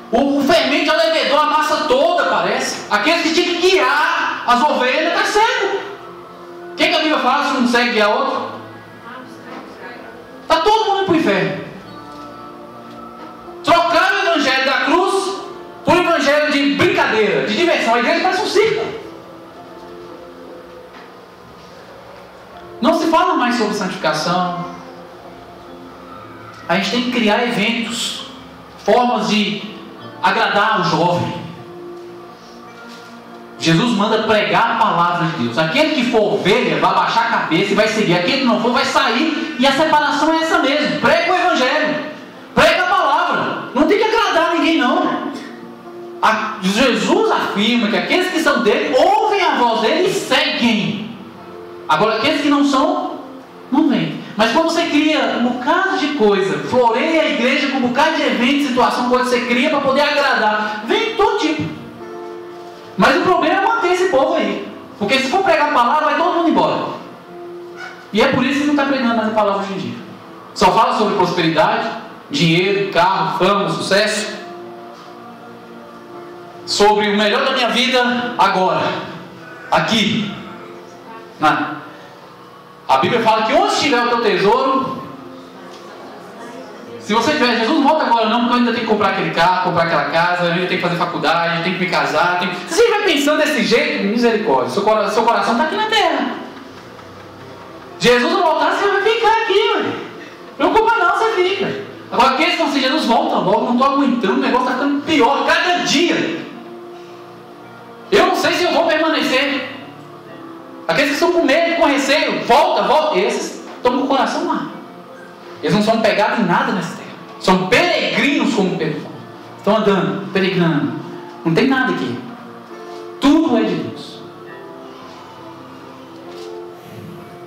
O fermento já levedou a massa toda, parece. Aqueles que tinham que guiar as ovelhas, está cego. O que a Bíblia fala se um não consegue guiar outro? Está todo mundo para o inferno. Trocaram o evangelho da cruz por um evangelho de brincadeira, de diversão. A igreja parece um circo. Não se fala mais sobre santificação. A gente tem que criar eventos, formas de agradar o jovem. Jesus manda pregar a palavra de Deus. Aquele que for ovelha vai baixar a cabeça e vai seguir. Aquele que não for vai sair. E a separação é essa mesmo. Prega o evangelho. Prega a palavra. Não tem que agradar ninguém não. Jesus afirma que aqueles que são dele ouvem a voz dele e seguem. Agora aqueles que não são, não vêm. Mas quando você cria um bocado de coisa, floreia a igreja com um bocado de evento, situação, coisa que você cria para poder agradar, vem todo tipo. Mas o problema é manter esse povo aí. Porque se for pregar a palavra, vai todo mundo embora. E é por isso que não está pregando mais a palavra hoje em dia. Só fala sobre prosperidade, dinheiro, carro, fama, sucesso. Sobre o melhor da minha vida agora. Aqui. A Bíblia fala que onde estiver o teu tesouro, se você tiver, Jesus, não volta agora não, porque eu ainda tenho que comprar aquele carro, comprar aquela casa, eu ainda tenho que fazer faculdade, eu tenho que me casar. Se você vai pensando desse jeito, misericórdia, seu coração está aqui na terra. Jesus não voltar, você vai ficar aqui, não preocupa não, você fica. Agora aqueles que vão assim, Jesus volta logo, não estou aguentando, o negócio está ficando pior cada dia. Eu não sei se eu vou permanecer. Aqueles que estão com medo, com receio, volta, esses estão com o coração lá. Eles não são pegados em nada nessa terra. São peregrinos, como Pedro fala. Estão andando, peregrinando. Não tem nada aqui. Tudo é de Deus.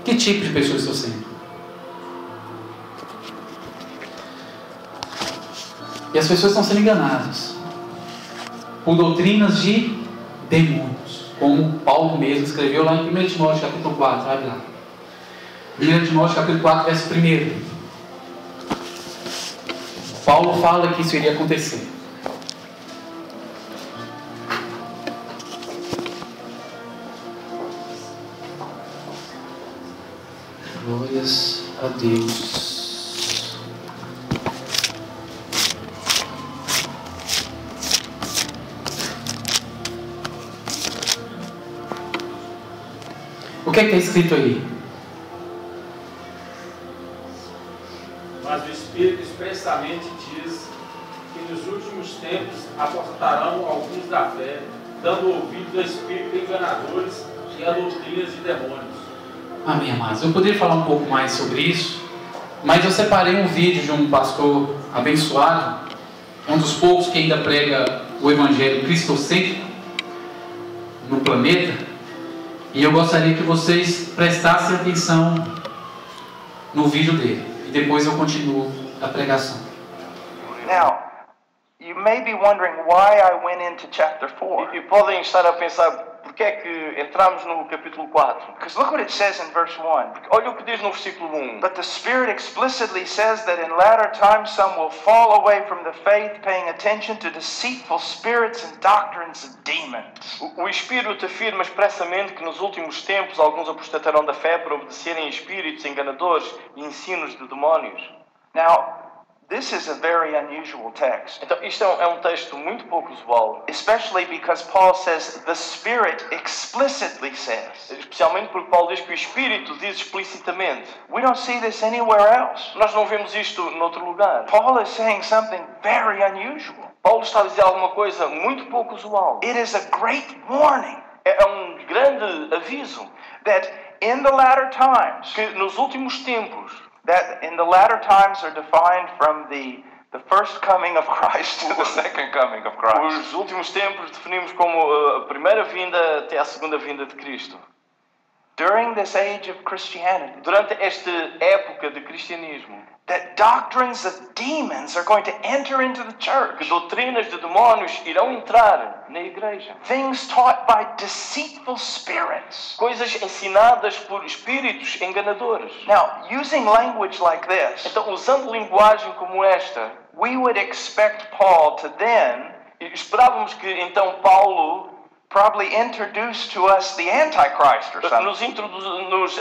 Que tipo de pessoa estou sendo? E as pessoas estão sendo enganadas por doutrinas de demônios, como Paulo mesmo escreveu lá em 1 Timóteo capítulo 4, vai lá. 1 Timóteo capítulo 4, verso 1. Paulo fala que isso iria acontecer. Glórias a Deus. O que é que está escrito aí? Mas o Espírito expressamente diz que nos últimos tempos apostatarão alguns da fé, dando ouvido a espíritos enganadores e a doutrinas de demônios. Amém, amados. Eu poderia falar um pouco mais sobre isso, mas eu separei um vídeo de um pastor abençoado, um dos poucos que ainda prega o evangelho cristocêntrico no planeta, e eu gostaria que vocês prestassem atenção no vídeo dele, e depois eu continuo a pregação. Now, you may be wondering why I went into chapter 4. E podem estar a pensar, porque é que entramos no capítulo 4? Because look what it says in verse 1. Olha o que diz no versículo 1. But the Spirit explicitly says that in latter times some will fall away from the faith, paying attention to deceitful spirits and doctrines of demons. O Espírito afirma expressamente que nos últimos tempos alguns apostatarão da fé por obedecerem a espíritos enganadores e ensinos de demónios. Now, This is a very unusual text, Então, isto é um texto muito pouco usual, especially because Paul says the Spirit explicitly says. especialmente porque Paulo diz que o Espírito diz explicitamente. We don't see this anywhere else. Nós não vemos isto noutro lugar. Paul is saying something very unusual. Paulo está a dizer alguma coisa muito pouco usual. It is a great warning É um grande aviso that in the latter times, que nos últimos tempos, that in the latter times are defined from the first coming of Christ to the second coming of Christ. os últimos tempos definimos como a primeira vinda até a segunda vinda de Cristo. During this age of Christianity, Durante esta época de cristianismo, that doctrines of demons are going to enter into the que church. doutrinas de demónios irão entrar na igreja. Things taught by deceitful spirits. Coisas ensinadas por espíritos enganadores. Now, using language like this, Então, usando linguagem como esta, we would expect Paul to then esperávamos que então Paulo probably introduce to us the Antichrist or something. nos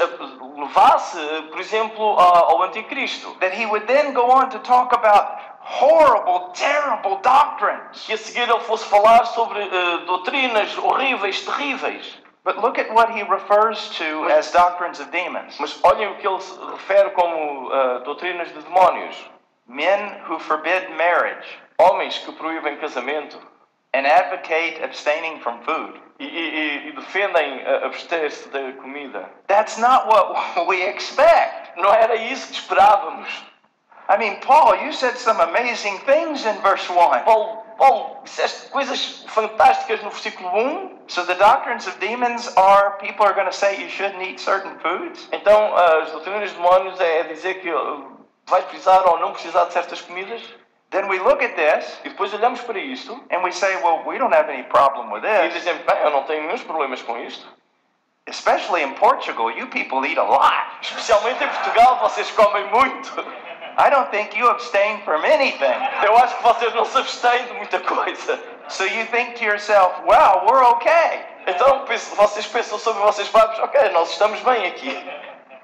levasse, por exemplo, ao anticristo. That he would then go on to talk about horrible, terrible doctrines. Que a seguir ele fosse falar sobre doutrinas horríveis, terríveis. But look at what he refers to as doctrines of demons. Mas olhem o que ele se refere como doutrinas de demónios. Men who forbid marriage Homens que proíbem casamento and advocate abstaining from food. e defendem abster-se da comida. That's not what we expect. Não era isso que esperávamos. I mean, Paul, you said some amazing things in verse 1. Paulo, disseste coisas fantásticas no versículo 1. So the doctrines of demons are people are going to say you shouldn't eat certain foods? Então, as doutrinas de demónios é dizer que vais precisar ou não precisar de certas comidas. Then we look at this E depois olhamos para isto and we say, well, we don't have any problem with e this. dizemos, bem, eu não tenho nenhum problemas com isto. Especially in Portugal, you people eat a lot. Especialmente em Portugal, vocês comem muito. I don't think you abstain from anything. Eu acho que vocês não se abstêm de muita coisa. So you think to yourself, well, we're okay. Então vocês pensam sobre vocês próprios, ok, nós estamos bem aqui.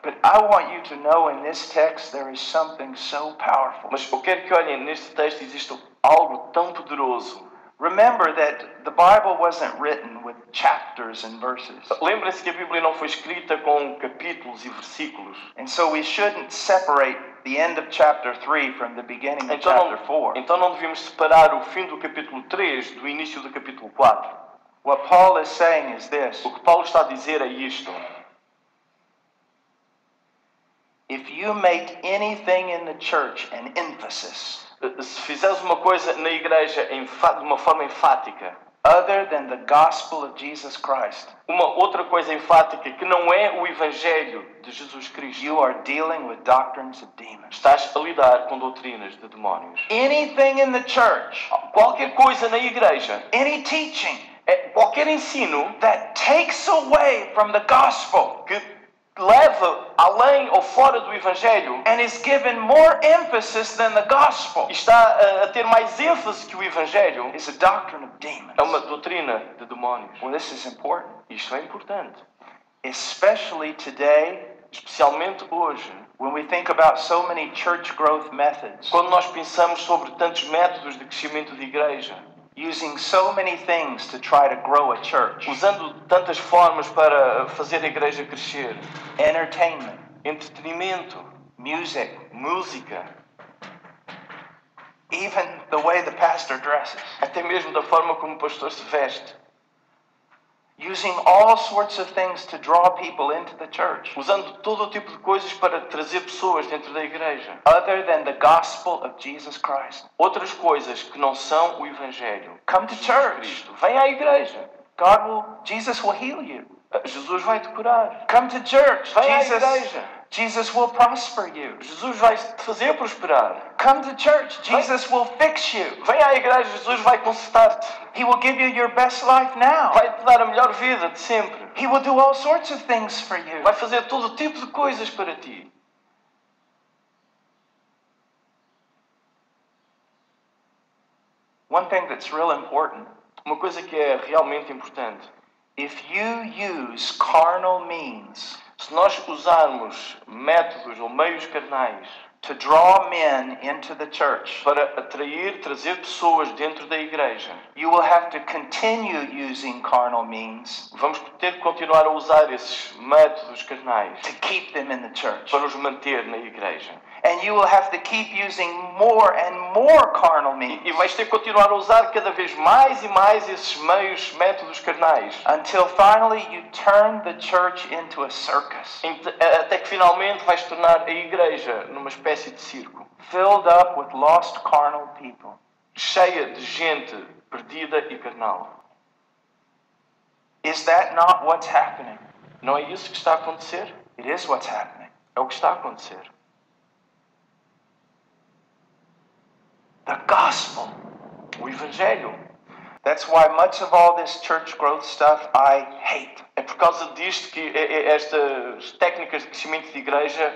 But I want you to know in this text there is something so powerful. Mas eu quero que olhem, neste texto existe algo tão poderoso. Remember that the Bible wasn't written with chapters and verses. Lembrem-se que a Bíblia não foi escrita com capítulos e versículos. And so we shouldn't separate the end of chapter 3 from the beginning of Então chapter 4. não devíamos separar o fim do capítulo 3 do início do capítulo 4. What Paul is saying is this. O que Paulo está a dizer é isto. If you make anything in the church an emphasis, Se fizeres uma coisa na igreja de uma forma enfática, other than the gospel of Jesus Christ, uma outra coisa enfática que não é o Evangelho de Jesus Cristo, you are dealing with doctrines of demons. estás a lidar com doutrinas de demónios. Anything in the church, Qualquer coisa na igreja, any teaching qualquer ensino that takes away from the gospel que leva além ou fora do Evangelho and is given more emphasis than the gospel e está a ter mais ênfase que o Evangelho, is a doctrine of demons. é uma doutrina de demónios. Well, this is important, Isto é importante. especially today Especialmente hoje, when we think about so many church growth methods, quando nós pensamos sobre tantos métodos de crescimento de igreja, using so many things to try to grow a church. usando tantas formas para fazer a igreja crescer. Entertainment, Entretenimento, music, música, even the way the pastor dresses. até mesmo da forma como o pastor se veste. Using all sorts of things to draw people into the church, Usando todo o tipo de coisas para trazer pessoas dentro da igreja. other than the gospel of Jesus Christ. Outras coisas que não são o Evangelho. Come to church. Cristo. Vem à igreja. Jesus will heal you. Jesus vai te curar. Come to church. Vem à igreja. Jesus will prosper you. Jesus vai te fazer prosperar. Come to church. Jesus will fix you. Vem à igreja, Jesus vai consertar-te. He will give you your best life now. Vai te dar a melhor vida de sempre. He will do all sorts of things for you. Vai fazer todo tipo de coisas para ti. One thing that's real important, Uma coisa que é realmente importante. if you use carnal means Se nós usarmos métodos ou meios carnais to draw men into the church. para atrair, trazer pessoas dentro da igreja. You will have to continue using carnal means Vamos ter que continuar a usar esses métodos carnais to keep them in the church. para os manter na igreja. And you will have to keep using more and more carnal means E vais ter que continuar a usar cada vez mais e mais esses meios, métodos carnais. until finally you turn the church into a circus, Até que finalmente vais tornar a igreja numa espécie de circo, filled up with lost carnal people. cheia de gente perdida e carnal. Is that not what's happening? Não é isso que está a acontecer? It is what's happening. É o que está a acontecer. The gospel. O Evangelho. That's why much of all this church growth stuff I hate. É por causa disto que estas técnicas de crescimento de igreja,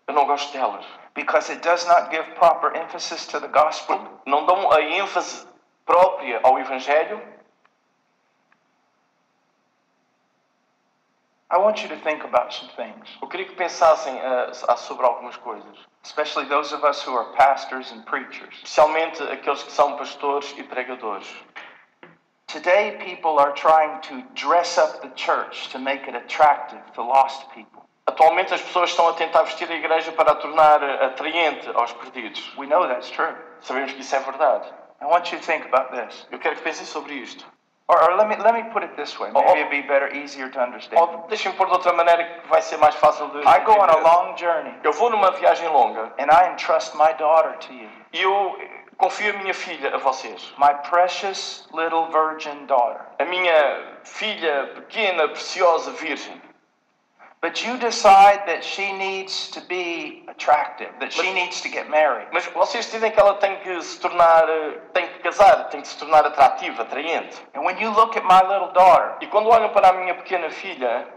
eu não gosto delas. Because it does not give proper emphasis to the gospel. Não dão a ênfase própria ao Evangelho. I want you to think about some things, Eu queria que pensassem sobre algumas coisas. especially those of us who are pastors and preachers. Especialmente aqueles que são pastores e pregadores. Today, people are trying to dress up the church to make it attractive to lost people. Atualmente as pessoas estão a tentar vestir a igreja para a tornar atraente aos perdidos. We know that's true. Sabemos que isso é verdade. I want you to think about this. Eu quero que pensem sobre isto. Or let me put it this way. Maybe it'd be better, easier to understand. Ou deixem-me pôr de outra maneira que vai ser mais fácil de I go on a entender. long journey Eu vou numa viagem longa and I entrust my daughter to you. e eu confio a minha filha a vocês. My precious little virgin daughter. A minha filha pequena, preciosa, virgem. But you decide that she needs to be attractive, that she needs to get married. Mas vocês decidem que ela tem que se tornar, tem que casar, tem que se tornar atrativa, atraente. And when you look at my little daughter, E quando olham para a minha pequena filha,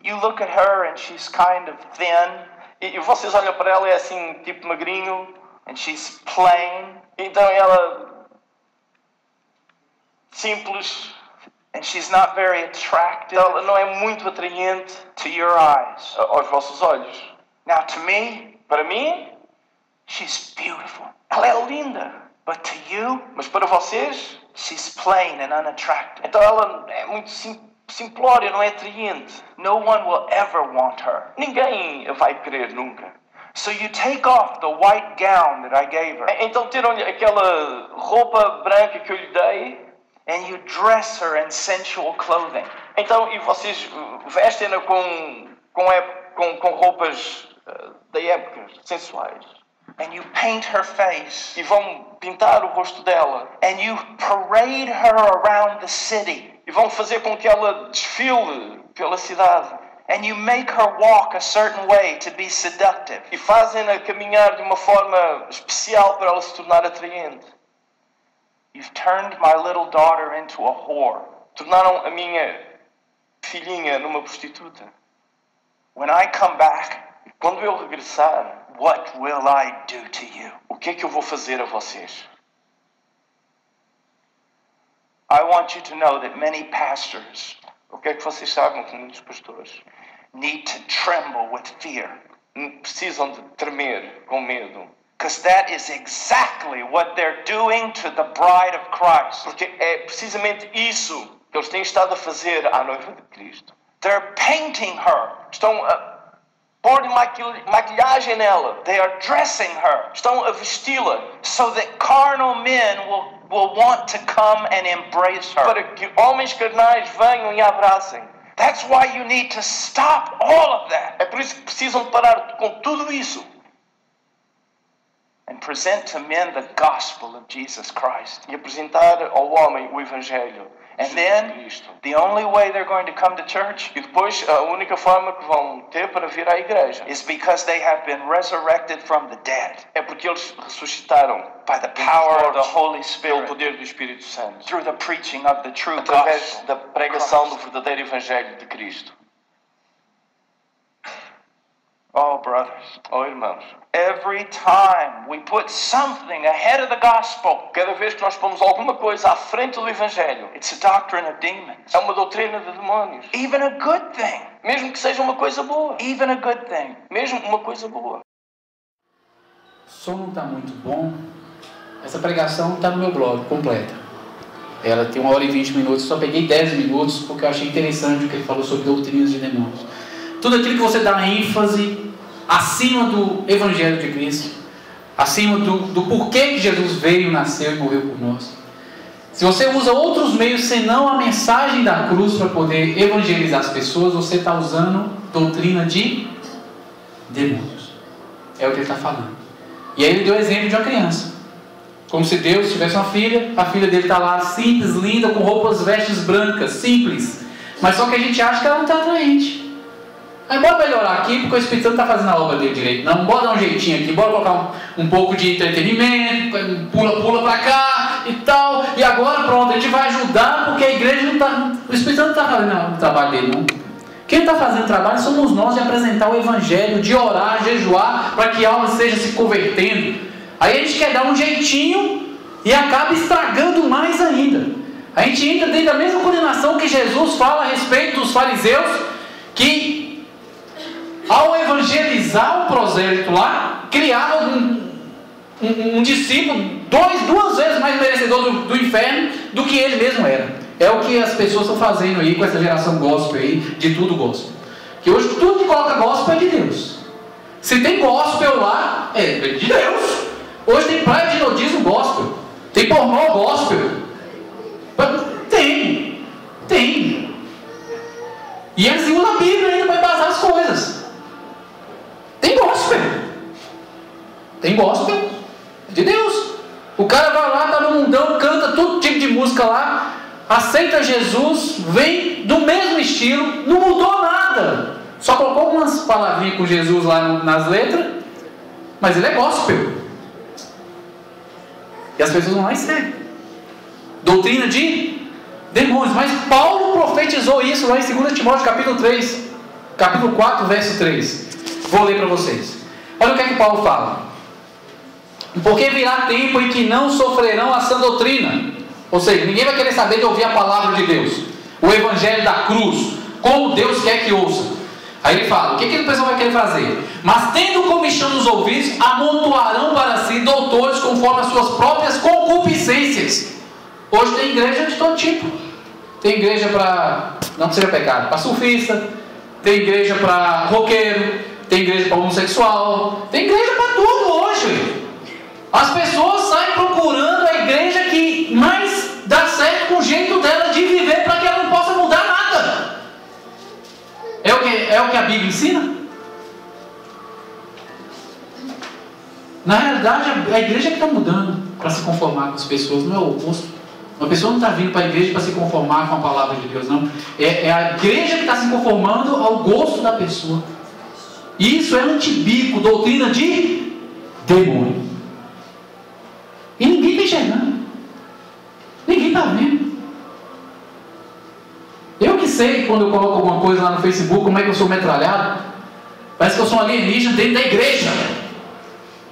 you look at her and she's kind of thin e vocês olham para ela e é assim, tipo magrinho, and she's plain então ela simples, and she's not very attractive então ela não é muito atraente to your eyes. aos vossos olhos. Now to me, Para mim, she's beautiful. ela é linda, But to you, mas para vocês, she's plain and unattractive. então ela é muito simplória, não é atraente. No one will ever want her. Ninguém a vai querer nunca. So you take off the white gown that I gave her Então tiram-lhe aquela roupa branca que eu lhe dei, and you dress her in sensual clothing. então, e vocês vestem-na com roupas da época, sensuais. And you paint her face E vão pintar o rosto dela. and you parade her around the city E vão fazer com que ela desfile pela cidade. and you make her walk a certain way to be seductive. E fazem-na caminhar de uma forma especial para ela se tornar atraente. You've turned my little daughter into a whore. Tornaram a minha filhinha numa prostituta. When I come back, Quando eu regressar, what will I do to you? o que é que eu vou fazer a vocês? I want you to know that many pastors Eu quero que vocês saibam que muitos pastores need to tremble with fear, precisam de tremer com medo. because that is exactly what they're doing to the bride of Christ. Porque é precisamente isso que eles têm estado a fazer à noiva de Cristo. They're painting her. Estão a pôr maquilhagem nela. They are dressing her Estão a vesti-la so that carnal men will want to come and embrace her. para que homens carnais venham e a abracem. That's why you need to stop all of that É por isso que precisam de parar com tudo isso and present to men the gospel of Jesus Christ. e apresentar ao homem o Evangelho de And Jesus then Cristo. the only way they're going to come to church E depois a única forma que vão ter para vir à igreja is because they have been resurrected from the dead é porque eles ressuscitaram by the dentre os power of the mortos Holy pelo Spirit poder do Espírito Santo, through the preaching of the true através gospel. da pregação do verdadeiro Evangelho de Cristo. Oh, brothers, Oh, irmãos, every time we put something ahead of the gospel, cada vez que nós pomos alguma coisa à frente do Evangelho, it's a doctrine of demons. é uma doutrina de demónios. Even a good thing. Mesmo que seja uma coisa boa. Even a good thing. Mesmo uma coisa boa. o som não está muito bom. Essa pregação está no meu blog, completa. Ela tem 1h20, só peguei 10 minutos, porque eu achei interessante o que ele falou sobre doutrinas de demônios. Tudo aquilo que você dá ênfase acima do Evangelho de Cristo, acima do porquê que Jesus veio, nasceu e morreu por nós. Se você usa outros meios senão a mensagem da cruz para poder evangelizar as pessoas, você está usando doutrina de demônios. É o que ele está falando. E aí ele deu o exemplo de uma criança. Como se Deus tivesse uma filha, a filha dele está lá simples, linda, com roupas, vestes brancas, simples. Mas só que a gente acha que ela não está atraente. Aí bora melhorar aqui, porque o Espírito Santo está fazendo a obra dele direito. Não, bora dar um jeitinho aqui, bora colocar um pouco de entretenimento, pula para cá e tal. E agora pronto, a gente vai ajudar, porque a igreja não está... O Espírito Santo não está fazendo o trabalho dele, não. Quem está fazendo o trabalho somos nós, de apresentar o Evangelho, de orar, jejuar, para que a alma esteja se convertendo. Aí a gente quer dar um jeitinho e acaba estragando mais ainda. A gente entra dentro da mesma condenação que Jesus fala a respeito dos fariseus, que ao evangelizar o prosélito lá, criaram um discípulo duas vezes mais merecedor do inferno do que ele mesmo era. É o que as pessoas estão fazendo aí com essa geração gospel aí, de tudo gospel. Que hoje tudo que coloca gospel é de Deus. Se tem gospel lá, é de Deus. Hoje tem praia de nudismo gospel, tem pornô gospel. Tem. E eles usam a Bíblia ainda para embasar as coisas. Tem gospel de Deus. O cara vai lá, está no mundão, canta todo tipo de música lá, aceita Jesus, vem do mesmo estilo, não mudou nada, só colocou algumas palavrinhas com Jesus lá nas letras, mas ele é gospel. E as pessoas vão lá e seguem. Doutrina de demônios. Mas Paulo profetizou isso lá em 2 Timóteo capítulo 3, capítulo 4, verso 3. Vou ler para vocês. Olha o que é que Paulo fala. Porque virá tempo em que não sofrerão a sã doutrina. Ou seja, ninguém vai querer saber de ouvir a palavra de Deus, o evangelho da cruz, como Deus quer que ouça. Aí ele fala, o que o pessoal vai querer fazer? Mas tendo comichão nos ouvidos, amontoarão para si doutores conforme as suas próprias concupiscências. Hoje tem igreja de todo tipo. Tem igreja para, não que seja pecado, para surfista, tem igreja para roqueiro, tem igreja para homossexual, tem igreja para tudo hoje. As pessoas saem procurando a igreja que mais dá certo com o jeito dela de viver, para que ela não possa mudar nada. É o que a Bíblia ensina? Na realidade, a igreja que está mudando para se conformar com as pessoas, não é o oposto. Uma pessoa não está vindo para a igreja para se conformar com a palavra de Deus, não. É a igreja que está se conformando ao gosto da pessoa. Isso é antibíblico, doutrina de demônio. E ninguém está enxergando. Ninguém está vendo. Eu que sei, quando eu coloco alguma coisa lá no Facebook, como é que eu sou metralhado. Parece que eu sou um alienígena dentro da igreja.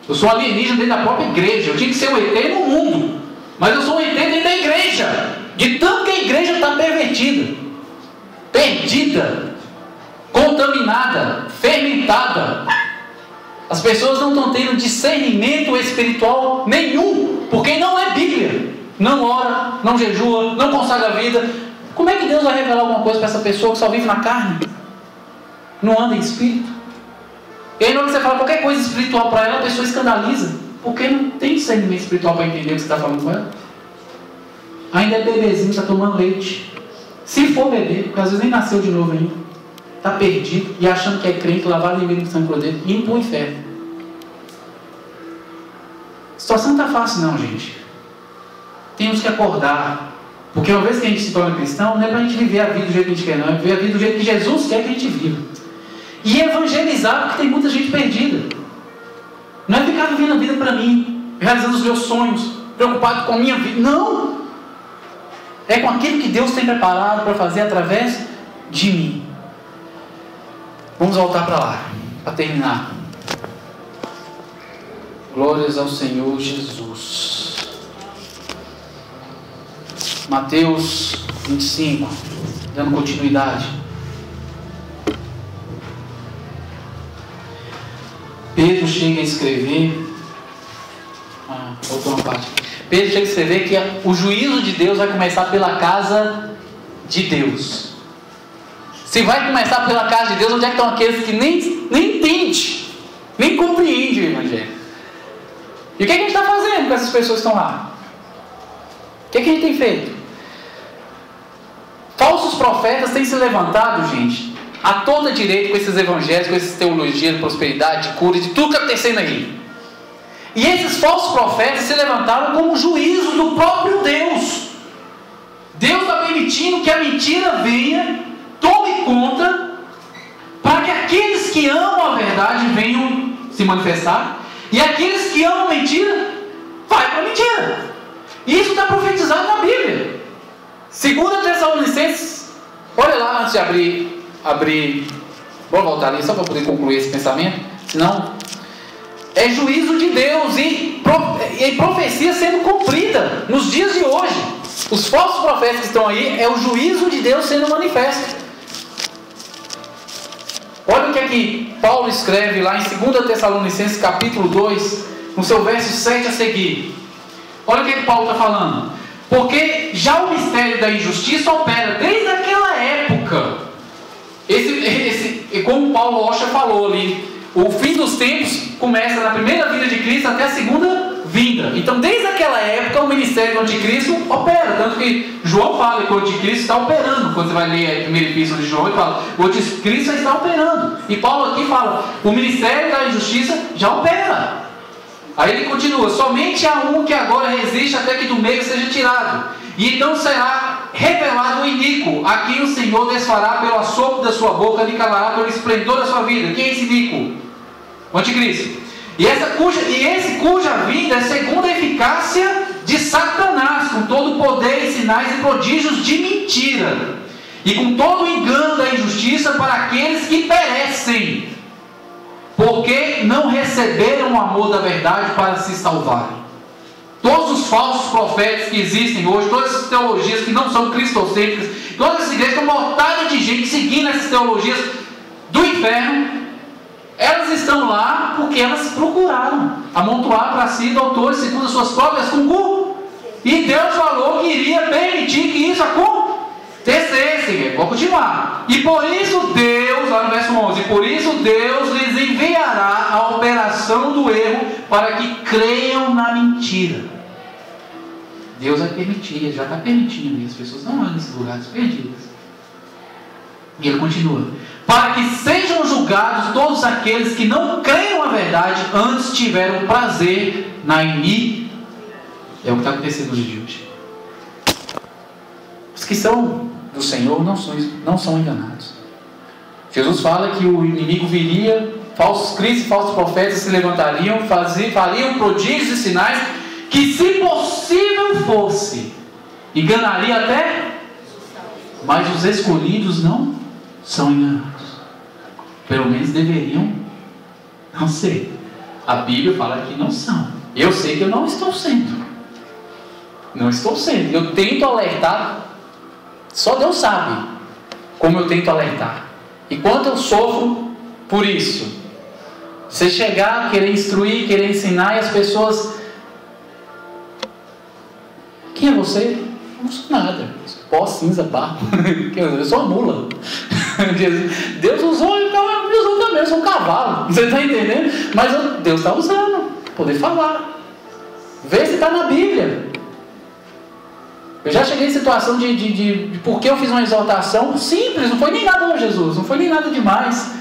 Eu sou um alienígena dentro da própria igreja. Eu tinha que ser um ET no mundo, mas eu sou um ET dentro da igreja. De tanto que a igreja está pervertida, perdida, contaminada, fermentada. As pessoas não estão tendo discernimento espiritual nenhum, porque não é Bíblia. Não ora, não jejua, não consagra a vida. Como é que Deus vai revelar alguma coisa para essa pessoa que só vive na carne? Não anda em espírito? E aí, na hora que você fala qualquer coisa espiritual para ela, a pessoa escandaliza, porque não tem discernimento espiritual para entender o que você está falando com ela. Ainda é bebezinho, está tomando leite. Se for bebê, porque às vezes nem nasceu de novo ainda, está perdido e achando que é crente, lavado em meio do sangue por dentro, indo para o inferno. A situação não está fácil, não, gente. Temos que acordar. Porque uma vez que a gente se torna cristão, não é para a gente viver a vida do jeito que a gente quer, não. É viver a vida do jeito que Jesus quer que a gente viva. E evangelizar, porque tem muita gente perdida. Não é ficar vivendo a vida para mim, realizando os meus sonhos, preocupado com a minha vida. Não! É com aquilo que Deus tem preparado para fazer através de mim. Vamos voltar para lá, para terminar. Glórias ao Senhor Jesus. Mateus 25, dando continuidade. Pedro chega a escrever Voltou uma parte. Pedro chega a escrever que o juízo de Deus vai começar pela casa de Deus. Se vai começar pela casa de Deus, onde é que estão aqueles que nem entendem, nem compreendem o Evangelho? E o que a gente está fazendo com essas pessoas que estão lá? O que a gente tem feito? Falsos profetas têm se levantado, gente, a toda direita com esses evangelhos, com essas teologias de prosperidade, de cura, de tudo que está acontecendo aí. E esses falsos profetas se levantaram como juízo do próprio Deus. Deus está permitindo que a mentira venha, tome conta, para que aqueles que amam a verdade venham se manifestar, e aqueles que amam a mentira, vai para a mentira. Isso está profetizado na Bíblia. 2 Tessalonicenses, olha lá antes de abrir, vou voltar ali só para poder concluir esse pensamento, senão é juízo de Deus e profecia sendo cumprida nos dias de hoje. Os falsos profetas que estão aí é o juízo de Deus sendo manifesto. Olha o que é que Paulo escreve lá em 2 Tessalonicenses capítulo 2, no seu verso 7 a seguir. Olha o que é que Paulo está falando. Porque já o mistério da injustiça opera desde aquela época. Como Paulo Rocha falou ali, o fim dos tempos começa na primeira vinda de Cristo até a segunda vinda. Então, desde aquela época, o ministério do anticristo opera. Tanto que João fala que o anticristo está operando. Quando você vai ler a primeira epístola de João, ele fala, o anticristo já está operando. E Paulo aqui fala, o ministério da injustiça já opera. Aí ele continua, somente há um que agora resiste até que do meio seja tirado. E então será revelado o iníquo, a quem o Senhor desfará pelo assopro da sua boca, aniquilará pelo esplendor da sua vida. Quem é esse iníquo? O anticristo. E esse cuja vida é segundo a eficácia de Satanás, com todo o poder e sinais e prodígios de mentira, e com todo o engano da injustiça para aqueles que perecem, porque não receberam o amor da verdade para se salvarem. Todos os falsos profetas que existem hoje, todas essas teologias que não são cristocêntricas, todas essas igrejas estão lotadas de gente seguindo essas teologias do inferno. Elas estão lá porque elas procuraram amontoar para si doutores segundo as suas próprias concursos. E Deus falou que iria permitir que isso acontecesse. Vou continuar. E por isso Deus, lá no verso 11, por isso Deus lhes enviará a operação do erro para que creiam na mentira. Deus vai permitir, Ele já está permitindo, e as pessoas não andam nesses lugares perdidos. E Ele continua. Para que sejam julgados todos aqueles que não creiam a verdade, antes tiveram prazer na iniquidade. É o que está acontecendo nos dias de hoje. Os que são do Senhor não são enganados. Jesus fala que o inimigo viria, falsos cristos e falsos profetas se levantariam, fariam prodígios e sinais, que se possível fosse, enganaria até, mas os escolhidos não são enganados. Pelo menos deveriam não ser. A Bíblia fala que não são. Eu sei que eu não estou sendo. Não estou sendo. Eu tento alertar. Só Deus sabe como eu tento alertar. E quanto eu sofro por isso. Você chegar, querer instruir, querer ensinar, e as pessoas... Quem é você? Eu não sou nada. Pó, cinza, barro. Eu sou uma mula. Deus usou, então me usou também. Eu sou um cavalo. Você está entendendo? Mas Deus está usando. Poder falar. Vê se está na Bíblia. Eu já cheguei em situação de porque eu fiz uma exortação simples. Não foi nem nada, Jesus. Não foi nem nada demais.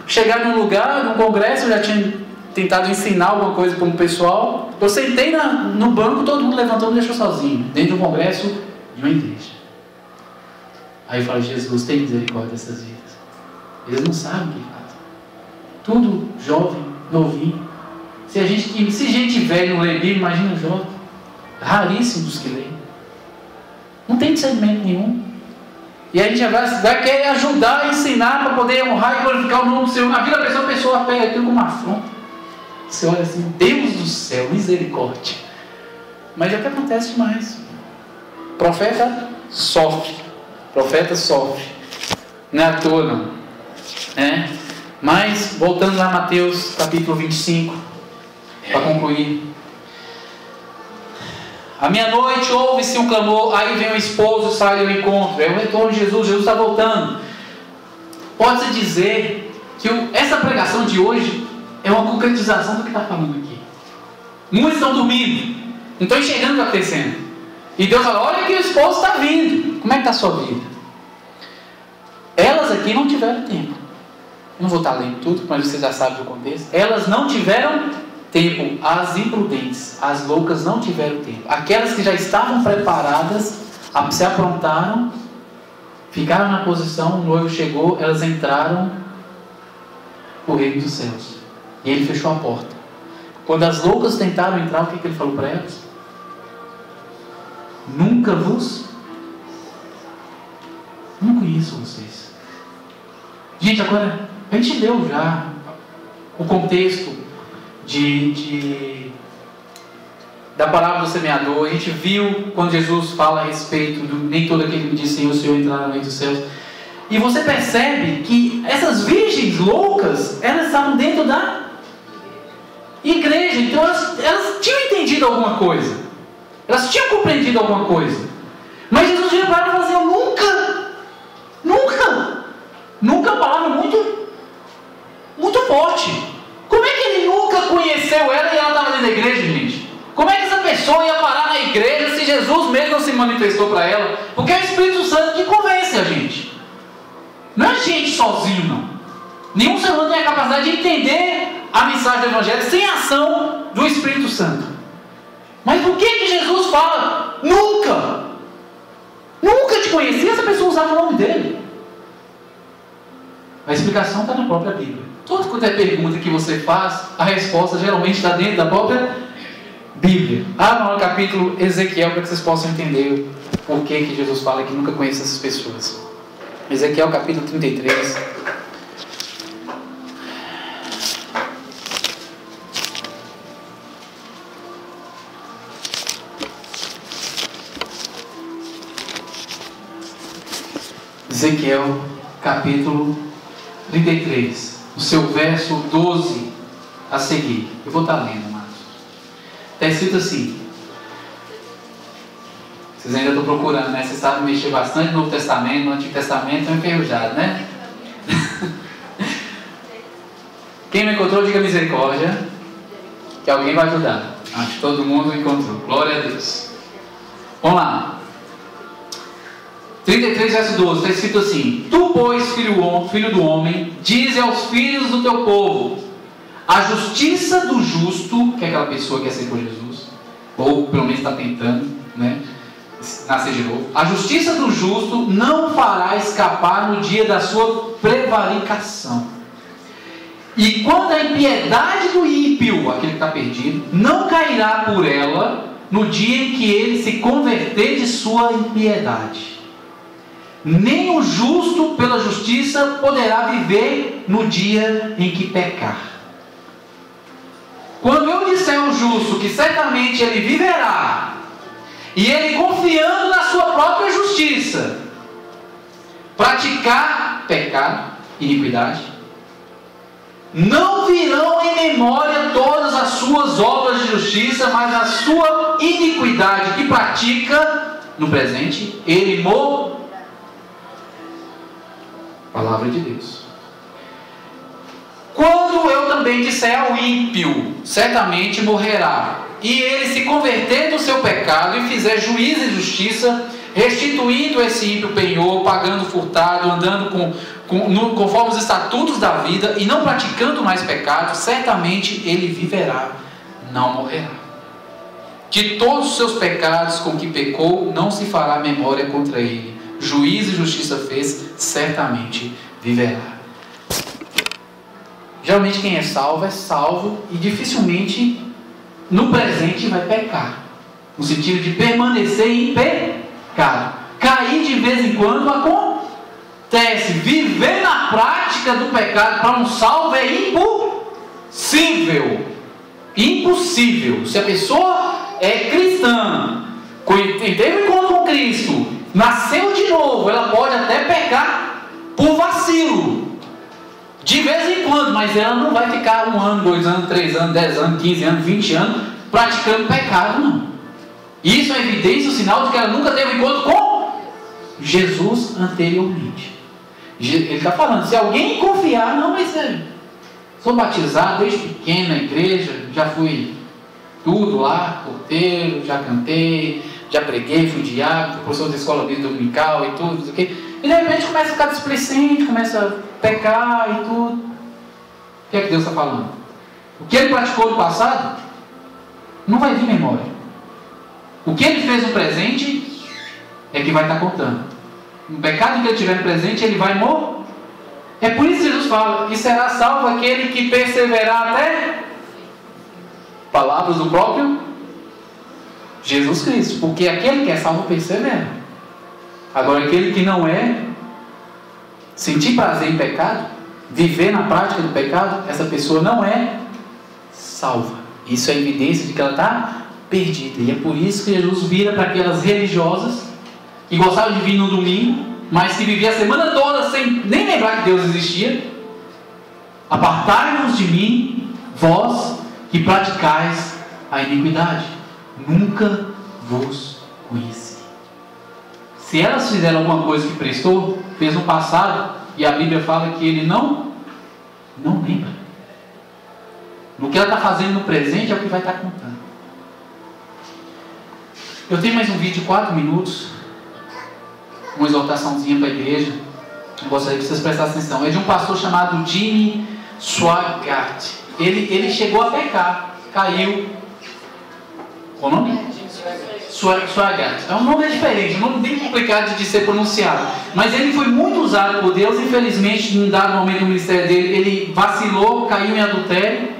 Chegar num lugar, num congresso, eu já tinha tentado ensinar alguma coisa para um pessoal. Eu sentei no banco, todo mundo levantou e me deixou sozinho. Dentro de um congresso de uma igreja. Aí eu falei, Jesus, tem misericórdia dessas vidas. Eles não sabem o que fazem. Tudo jovem, novinho. Se gente velha não lê Bíblia, imagina jovem. Raríssimos que leem. Não tem discernimento nenhum. E a gente vai querer ajudar, ensinar para poder honrar e glorificar o nome do Senhor. Na vida a pessoa pega aquilo como uma afronta. Você olha assim, Deus do céu, misericórdia. Mas é o que acontece demais. O profeta sofre. Não é à toa, não. Mas, voltando lá a Mateus capítulo 25, para concluir. À meia-noite ouve-se um clamor, aí vem o esposo, sai ao encontro, é o retorno de Jesus, Jesus está voltando. Pode-se dizer que essa pregação de hoje é uma concretização do que está falando aqui. Muitos estão dormindo, não estão enxergando o que está acontecendo. E Deus fala, olha que o esposo está vindo. Como é que está a sua vida? Elas aqui não tiveram tempo. Eu não vou estar lendo tudo, mas você já sabe do contexto. Elas não tiveram tempo. As imprudentes, as loucas não tiveram tempo. Aquelas que já estavam preparadas, se aprontaram, ficaram na posição, o noivo chegou, elas entraram no reino dos céus. E ele fechou a porta. Quando as loucas tentaram entrar, o que ele falou para elas? Não conheço vocês. Gente, agora a gente leu já o contexto da parábola do semeador. A gente viu quando Jesus fala a respeito do nem todo aquele que diz Senhor, Senhor entrar no reino dos céus. E você percebe que essas virgens loucas, elas estavam dentro da igreja. Então elas tinham entendido alguma coisa. Elas tinham compreendido alguma coisa. Mas Jesus veio para ela e falou assim, nunca, palavra muito forte. Como é que ele nunca conheceu ela e ela estava dentro da igreja, gente? Como é que essa pessoa ia parar na igreja se Jesus mesmo não se manifestou para ela? Porque é o Espírito Santo que convence a gente. Não é a gente sozinho, não. Nenhum ser humano tem a capacidade de entender a mensagem do Evangelho sem a ação do Espírito Santo. Mas por que Jesus fala nunca te conheci? Essa pessoa usava o nome dele. A explicação está na própria Bíblia. Toda quanto é pergunta que você faz, a resposta geralmente está dentro da própria Bíblia. No capítulo Ezequiel, para que vocês possam entender por que Jesus fala que nunca conhece essas pessoas. Ezequiel capítulo 33. Ezequiel capítulo 33, o seu verso 12 a seguir. Eu vou estar lendo, amados. Está escrito assim. Vocês ainda estão procurando, né? Vocês sabem mexer bastante no Novo Testamento, no Antigo Testamento, estão enferrujados, né? Quem não encontrou, diga misericórdia, que alguém vai ajudar. Acho que todo mundo encontrou. Glória a Deus. Vamos lá. 33, verso 12, está escrito assim: Tu, pois, filho do homem, dize aos filhos do teu povo, a justiça do justo, que é aquela pessoa que aceitou Jesus, ou pelo menos está tentando, né, nascer de novo. A justiça do justo não fará escapar no dia da sua prevaricação. E quando a impiedade do ímpio, aquele que está perdido, não cairá por ela no dia em que ele se converter de sua impiedade. Nem o justo pela justiça poderá viver no dia em que pecar. Quando eu disser ao justo que certamente ele viverá, e ele confiando na sua própria justiça, praticar pecado, iniquidade, não virão em memória todas as suas obras de justiça, mas a sua iniquidade que pratica no presente, ele morrerá. Palavra de Deus. Quando eu também disser ao ímpio, certamente morrerá, e ele se converter do seu pecado e fizer juízo e justiça, restituindo esse ímpio penhor, pagando furtado, andando conforme os estatutos da vida e não praticando mais pecado, certamente ele viverá, não morrerá. De todos os seus pecados com que pecou, não se fará memória contra ele. Juízo e justiça fez, certamente viverá. Geralmente quem é salvo e dificilmente no presente vai pecar, no sentido de permanecer em pecado. Cair de vez em quando acontece. Viver na prática do pecado para um salvo é impossível. Impossível. Se a pessoa é cristã, teve um encontro com Cristo, nasceu de novo, ela pode até pecar por vacilo, de vez em quando, mas ela não vai ficar 1 ano, 2 anos, 3 anos, 10 anos, 15 anos, 20 anos praticando pecado, não. Isso é evidência, o sinal de que ela nunca teve encontro com Jesus anteriormente. Ele está falando, se alguém confiar, não vai ser. Sou batizado desde pequeno na igreja, já fui tudo lá, porteiro, já cantei, já preguei, fui diácono, fui professor da escola bíblica dominical e tudo, isso aqui. E de repente começa a ficar displicente, começa a pecar e tudo. O que é que Deus está falando? O que ele praticou no passado não vai vir memória. O que ele fez no presente é que vai estar contando. O pecado que ele tiver no presente, ele vai morrer. É por isso que Jesus fala, e será salvo aquele que perseverar até... Palavras do próprio Jesus Cristo. Porque aquele que é salvo persevera. Agora aquele que não é, sentir prazer em pecado, viver na prática do pecado, essa pessoa não é salva. Isso é evidência de que ela está perdida. E é por isso que Jesus vira para aquelas religiosas que gostavam de vir no domingo, mas que viviam a semana toda sem nem lembrar que Deus existia. Apartai-vos de mim, vós que praticais a iniquidade. Nunca vos conheci. Se elas fizeram alguma coisa que prestou, fez no passado, e a Bíblia fala que ele não lembra. No que ela está fazendo no presente é o que vai estar contando. Eu tenho mais um vídeo de 4 minutos, uma exortaçãozinha para a igreja. Eu gostaria que vocês prestassem atenção. É de um pastor chamado Jimmy Swaggart. Ele chegou a pecar, caiu. Qual o nome? Swaggart. É um nome diferente, um nome bem complicado de ser pronunciado. Mas ele foi muito usado por Deus. Infelizmente, em um dado momento do ministério dele, ele vacilou, caiu em adultério.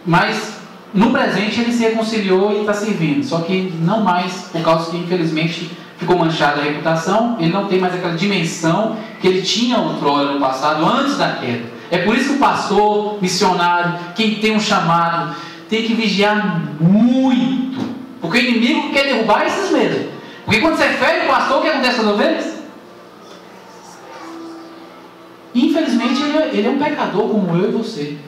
Mas no presente ele se reconciliou e está servindo. Só que não mais, por causa que infelizmente ficou manchada a reputação. Ele não tem mais aquela dimensão que ele tinha outrora no passado, antes da queda. É por isso que o pastor, missionário, quem tem um chamado, tem que vigiar muito. Porque o inimigo quer derrubar esses mesmos. Porque quando você fere o pastor, o que acontece com as ovelhas? Infelizmente ele é um pecador como eu e você.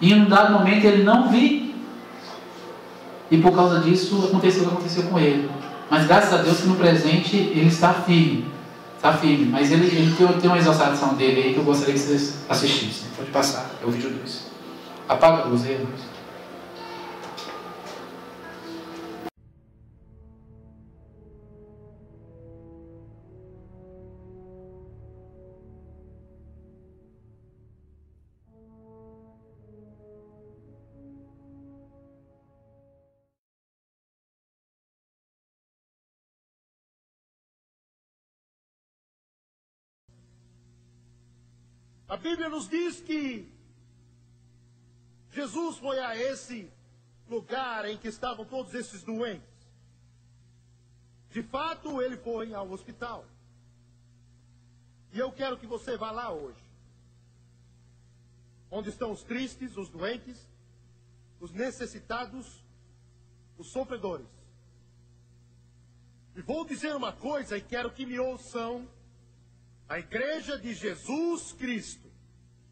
E em um dado momento ele não viu. E por causa disso aconteceu o que aconteceu com ele. Mas graças a Deus que no presente ele está firme. Está firme. Mas ele tem uma exortação dele aí que eu gostaria que vocês assistissem. Pode passar. É o vídeo 2. Apaga a luz aí. A Bíblia nos diz que Jesus foi a esse lugar em que estavam todos esses doentes. De fato, ele foi ao hospital. E eu quero que você vá lá hoje. Onde estão os tristes, os doentes, os necessitados, os sofredores. E vou dizer uma coisa e quero que me ouçam. A igreja de Jesus Cristo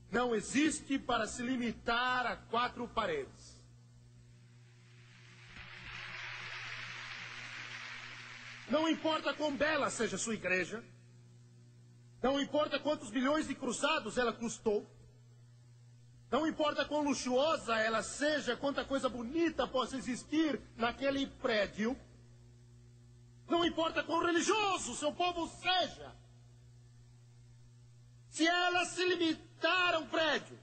não existe para se limitar a 4 paredes. Não importa quão bela seja sua igreja, não importa quantos milhões de cruzados ela custou, não importa quão luxuosa ela seja, quanta coisa bonita possa existir naquele prédio, não importa quão religioso seu povo seja, se ela se limitar a um prédio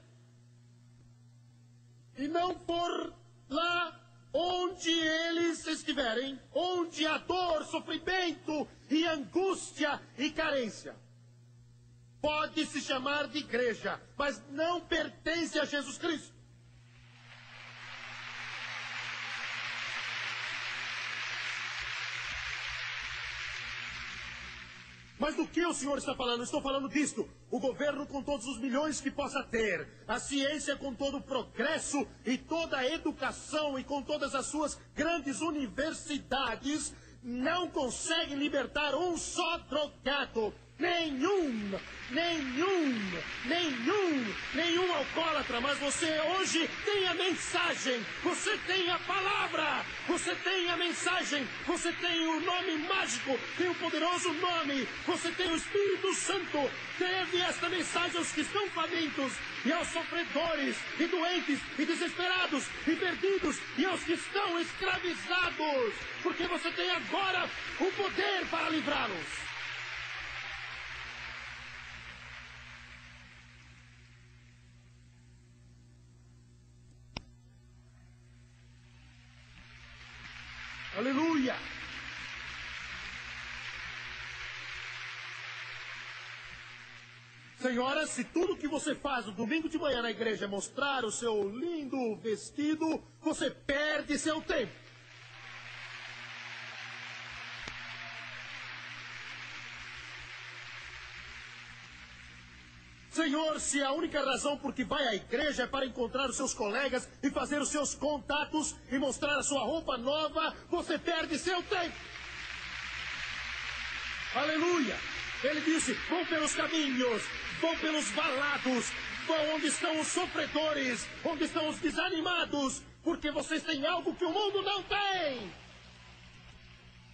e não for lá onde eles estiverem, onde há dor, sofrimento e angústia e carência, pode se chamar de igreja, mas não pertence a Jesus Cristo. Mas do que o senhor está falando? Estou falando disto. O governo com todos os milhões que possa ter, a ciência com todo o progresso e toda a educação e com todas as suas grandes universidades, não conseguem libertar um só drogado nenhum alcoólatra, mas você hoje tem a mensagem, você tem a palavra, você tem a mensagem, você tem o nome mágico, tem o poderoso nome, você tem o Espírito Santo. Deve esta mensagem aos que estão famintos, e aos sofredores, e doentes, e desesperados, e perdidos, e aos que estão escravizados, porque você tem agora o poder para livrá-los. Aleluia! Senhora, se tudo que você faz no domingo de manhã na igreja é mostrar o seu lindo vestido, você perde seu tempo. Senhor, se a única razão por que vai à igreja é para encontrar os seus colegas e fazer os seus contatos e mostrar a sua roupa nova, você perde seu tempo. Aleluia! Ele disse, vão pelos caminhos, vão pelos valados, vão onde estão os sofredores, onde estão os desanimados, porque vocês têm algo que o mundo não tem.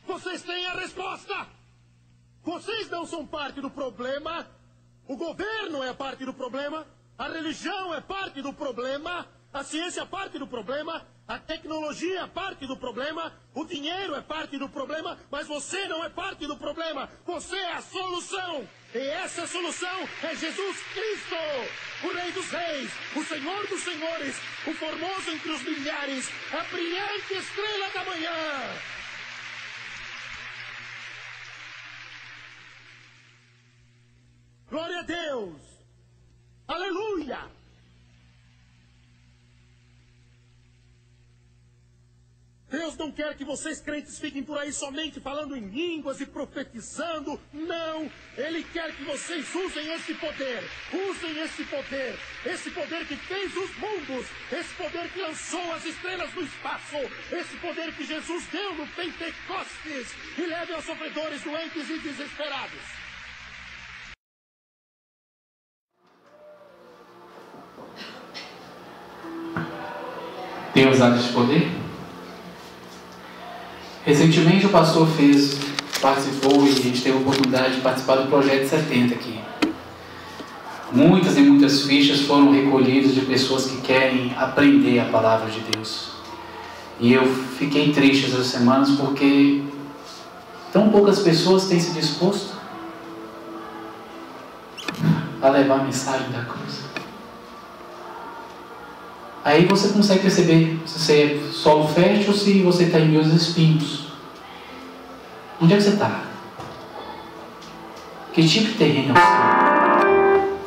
Vocês têm a resposta. Vocês não são parte do problema. O governo é parte do problema, a religião é parte do problema, a ciência é parte do problema, a tecnologia é parte do problema, o dinheiro é parte do problema, mas você não é parte do problema, você é a solução. E essa solução é Jesus Cristo, o Rei dos Reis, o Senhor dos Senhores, o formoso entre os milhares, a brilhante estrela da manhã. Glória a Deus! Aleluia! Deus não quer que vocês crentes fiquem por aí somente falando em línguas e profetizando. Não! Ele quer que vocês usem esse poder. Usem esse poder. Esse poder que fez os mundos. Esse poder que lançou as estrelas no espaço. Esse poder que Jesus deu no Pentecostes. E leve aos sofredores, doentes e desesperados. Tem usado esse poder? Recentemente o pastor participou e a gente teve a oportunidade de participar do Projeto 70 aqui. Muitas e muitas fichas foram recolhidas de pessoas que querem aprender a palavra de Deus. E eu fiquei triste essas semanas porque tão poucas pessoas têm se disposto a levar a mensagem da cruz. Aí você consegue perceber se você é solo fértil ou se você está em meus espinhos. Onde é que você está? Que tipo de terreno é o seu?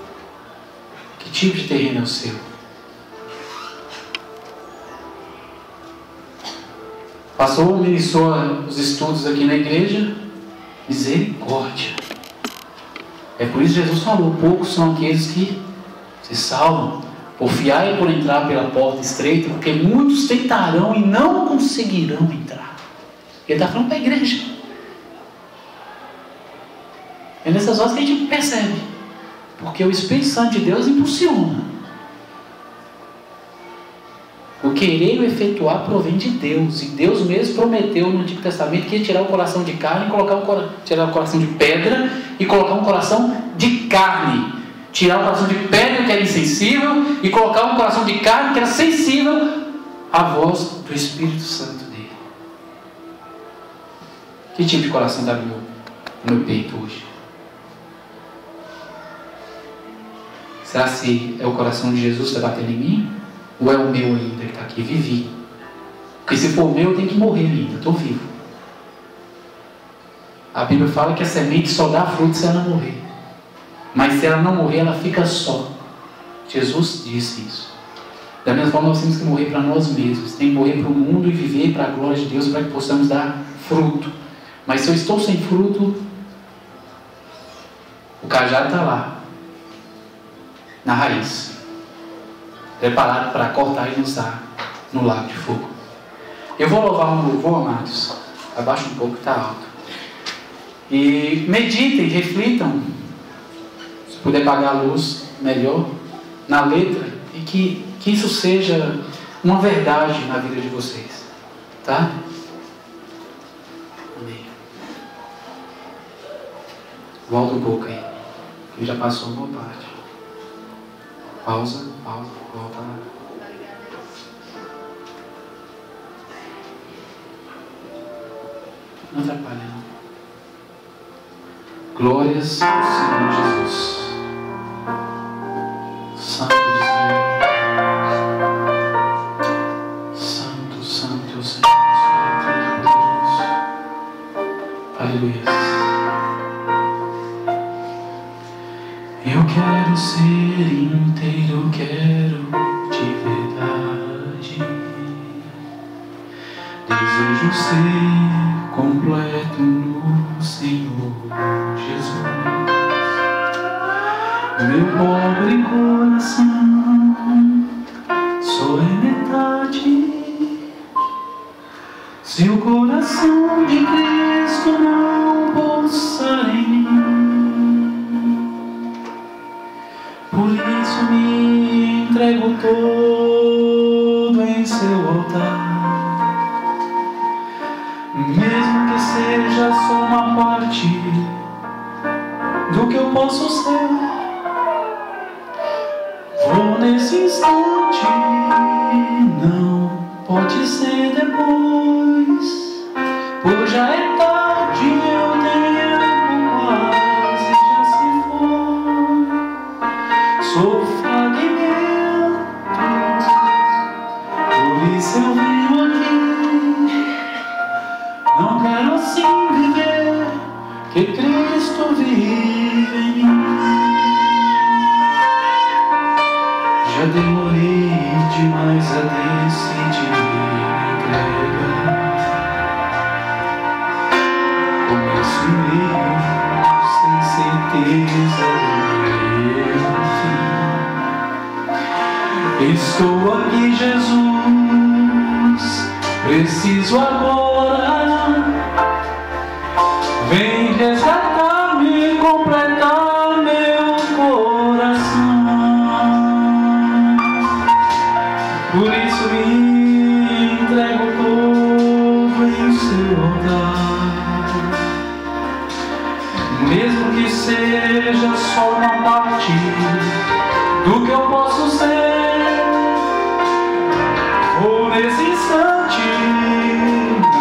Que tipo de terreno é o seu? O pastor ministrou os estudos aqui na igreja. Misericórdia. É por isso que Jesus falou, poucos são aqueles que se salvam. Porfiai por entrar pela porta estreita, porque muitos tentarão e não conseguirão entrar. Ele está falando para a igreja. É nessas horas que a gente percebe, porque o Espírito Santo de Deus impulsiona. O querer e o efetuar provém de Deus, e Deus mesmo prometeu no Antigo Testamento que ia tirar o coração de carne e tirar o coração de pedra e colocar um coração de carne. Tirar o coração de pedra que era insensível e colocar um coração de carne que era sensível à voz do Espírito Santo dele. Que tipo de coração está no meu peito hoje? Será se é o coração de Jesus que está batendo em mim? Ou é o meu ainda que está aqui? Vivi. Porque se for o meu, eu tenho que morrer ainda. Estou vivo. A Bíblia fala que a semente só dá fruto se ela morrer. Mas se ela não morrer, ela fica só. Jesus disse isso. Da mesma forma, nós temos que morrer para nós mesmos. Tem que morrer para o mundo e viver para a glória de Deus, para que possamos dar fruto. Mas se eu estou sem fruto, o cajado está lá, na raiz, preparado para cortar e lançar no lago de fogo. Eu vou louvar um louvor, amados. Abaixa um pouco, está alto. E meditem, reflitam, se puder pagar a luz, melhor, na letra, e que isso seja uma verdade na vida de vocês, tá? Amém. Volta um pouco aí, que já passou uma boa parte. Pausa, volta lá. Não atrapalha, não. Glórias ao Senhor Jesus. Santo de Israel. Santo, santo é o Senhor. Aleluia. Eu quero ser inteiro, quero de verdade. Desejo ser completo no Senhor Jesus. Meu pobre coração só é metade. Se o coração de Cristo não pulsa em mim, por isso me entrego todo em seu altar. Mesmo que seja só uma parte do que eu posso ser, vou nesse instante, não pode ser depois, pois já é tarde, eu tempo quase já se foi. Sou fragmento, por isso eu venho aqui. Não quero assim viver, que Cristo vive em mim. Já demorei demais a decidir me entregar. Começo e meio, sem certeza do meu fim. Estou aqui, Jesus, preciso agora. Vem resgatar-me, completar meu coração. Por isso me entrego todo em seu altar. Mesmo que seja só uma parte do que eu posso ser, vou nesse instante,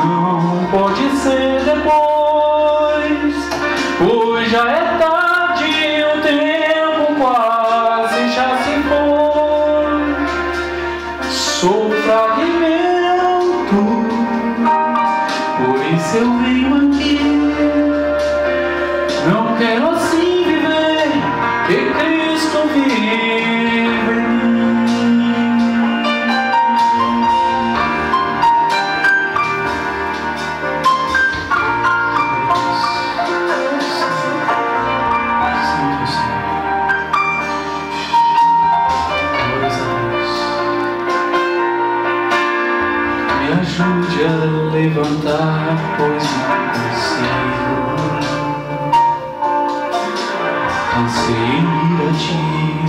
não pode ser depois, pois já é tarde, o tempo quase já se foi. Sou fragmento, por isso eu venho aqui. Não quero assim viver, que Cristo vive em mim. Me ajude a levantar, pois não consigo. Cansei em ir a ti,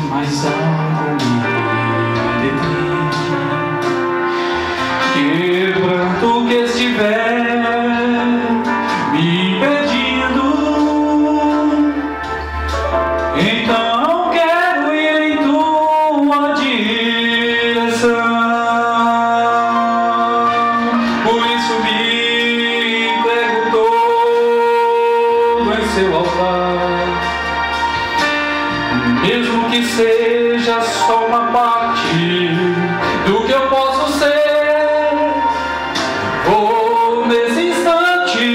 mas algo me detém. Quebranto que estiver me impedindo, então quero ir em tua direção. Por isso me entrego todo em seu altar. Mesmo que seja só uma parte do que eu posso ser, vou nesse instante,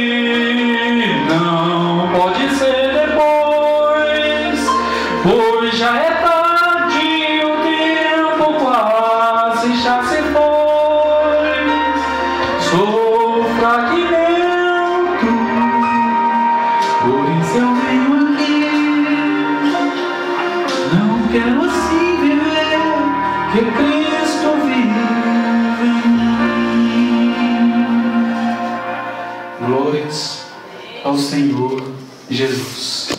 não pode ser depois, pois já é tarde, o tempo quase já se foi. Sou fragmento, por isso eu venho aqui. Não quero assim viver, que Cristo vive em mim. Glórias ao ao Senhor Jesus.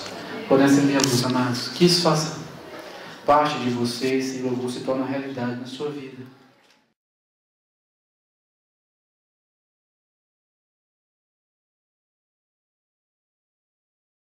Podem acender a luz, amados. Que isso faça parte de vocês e o louvor se torna realidade na sua vida.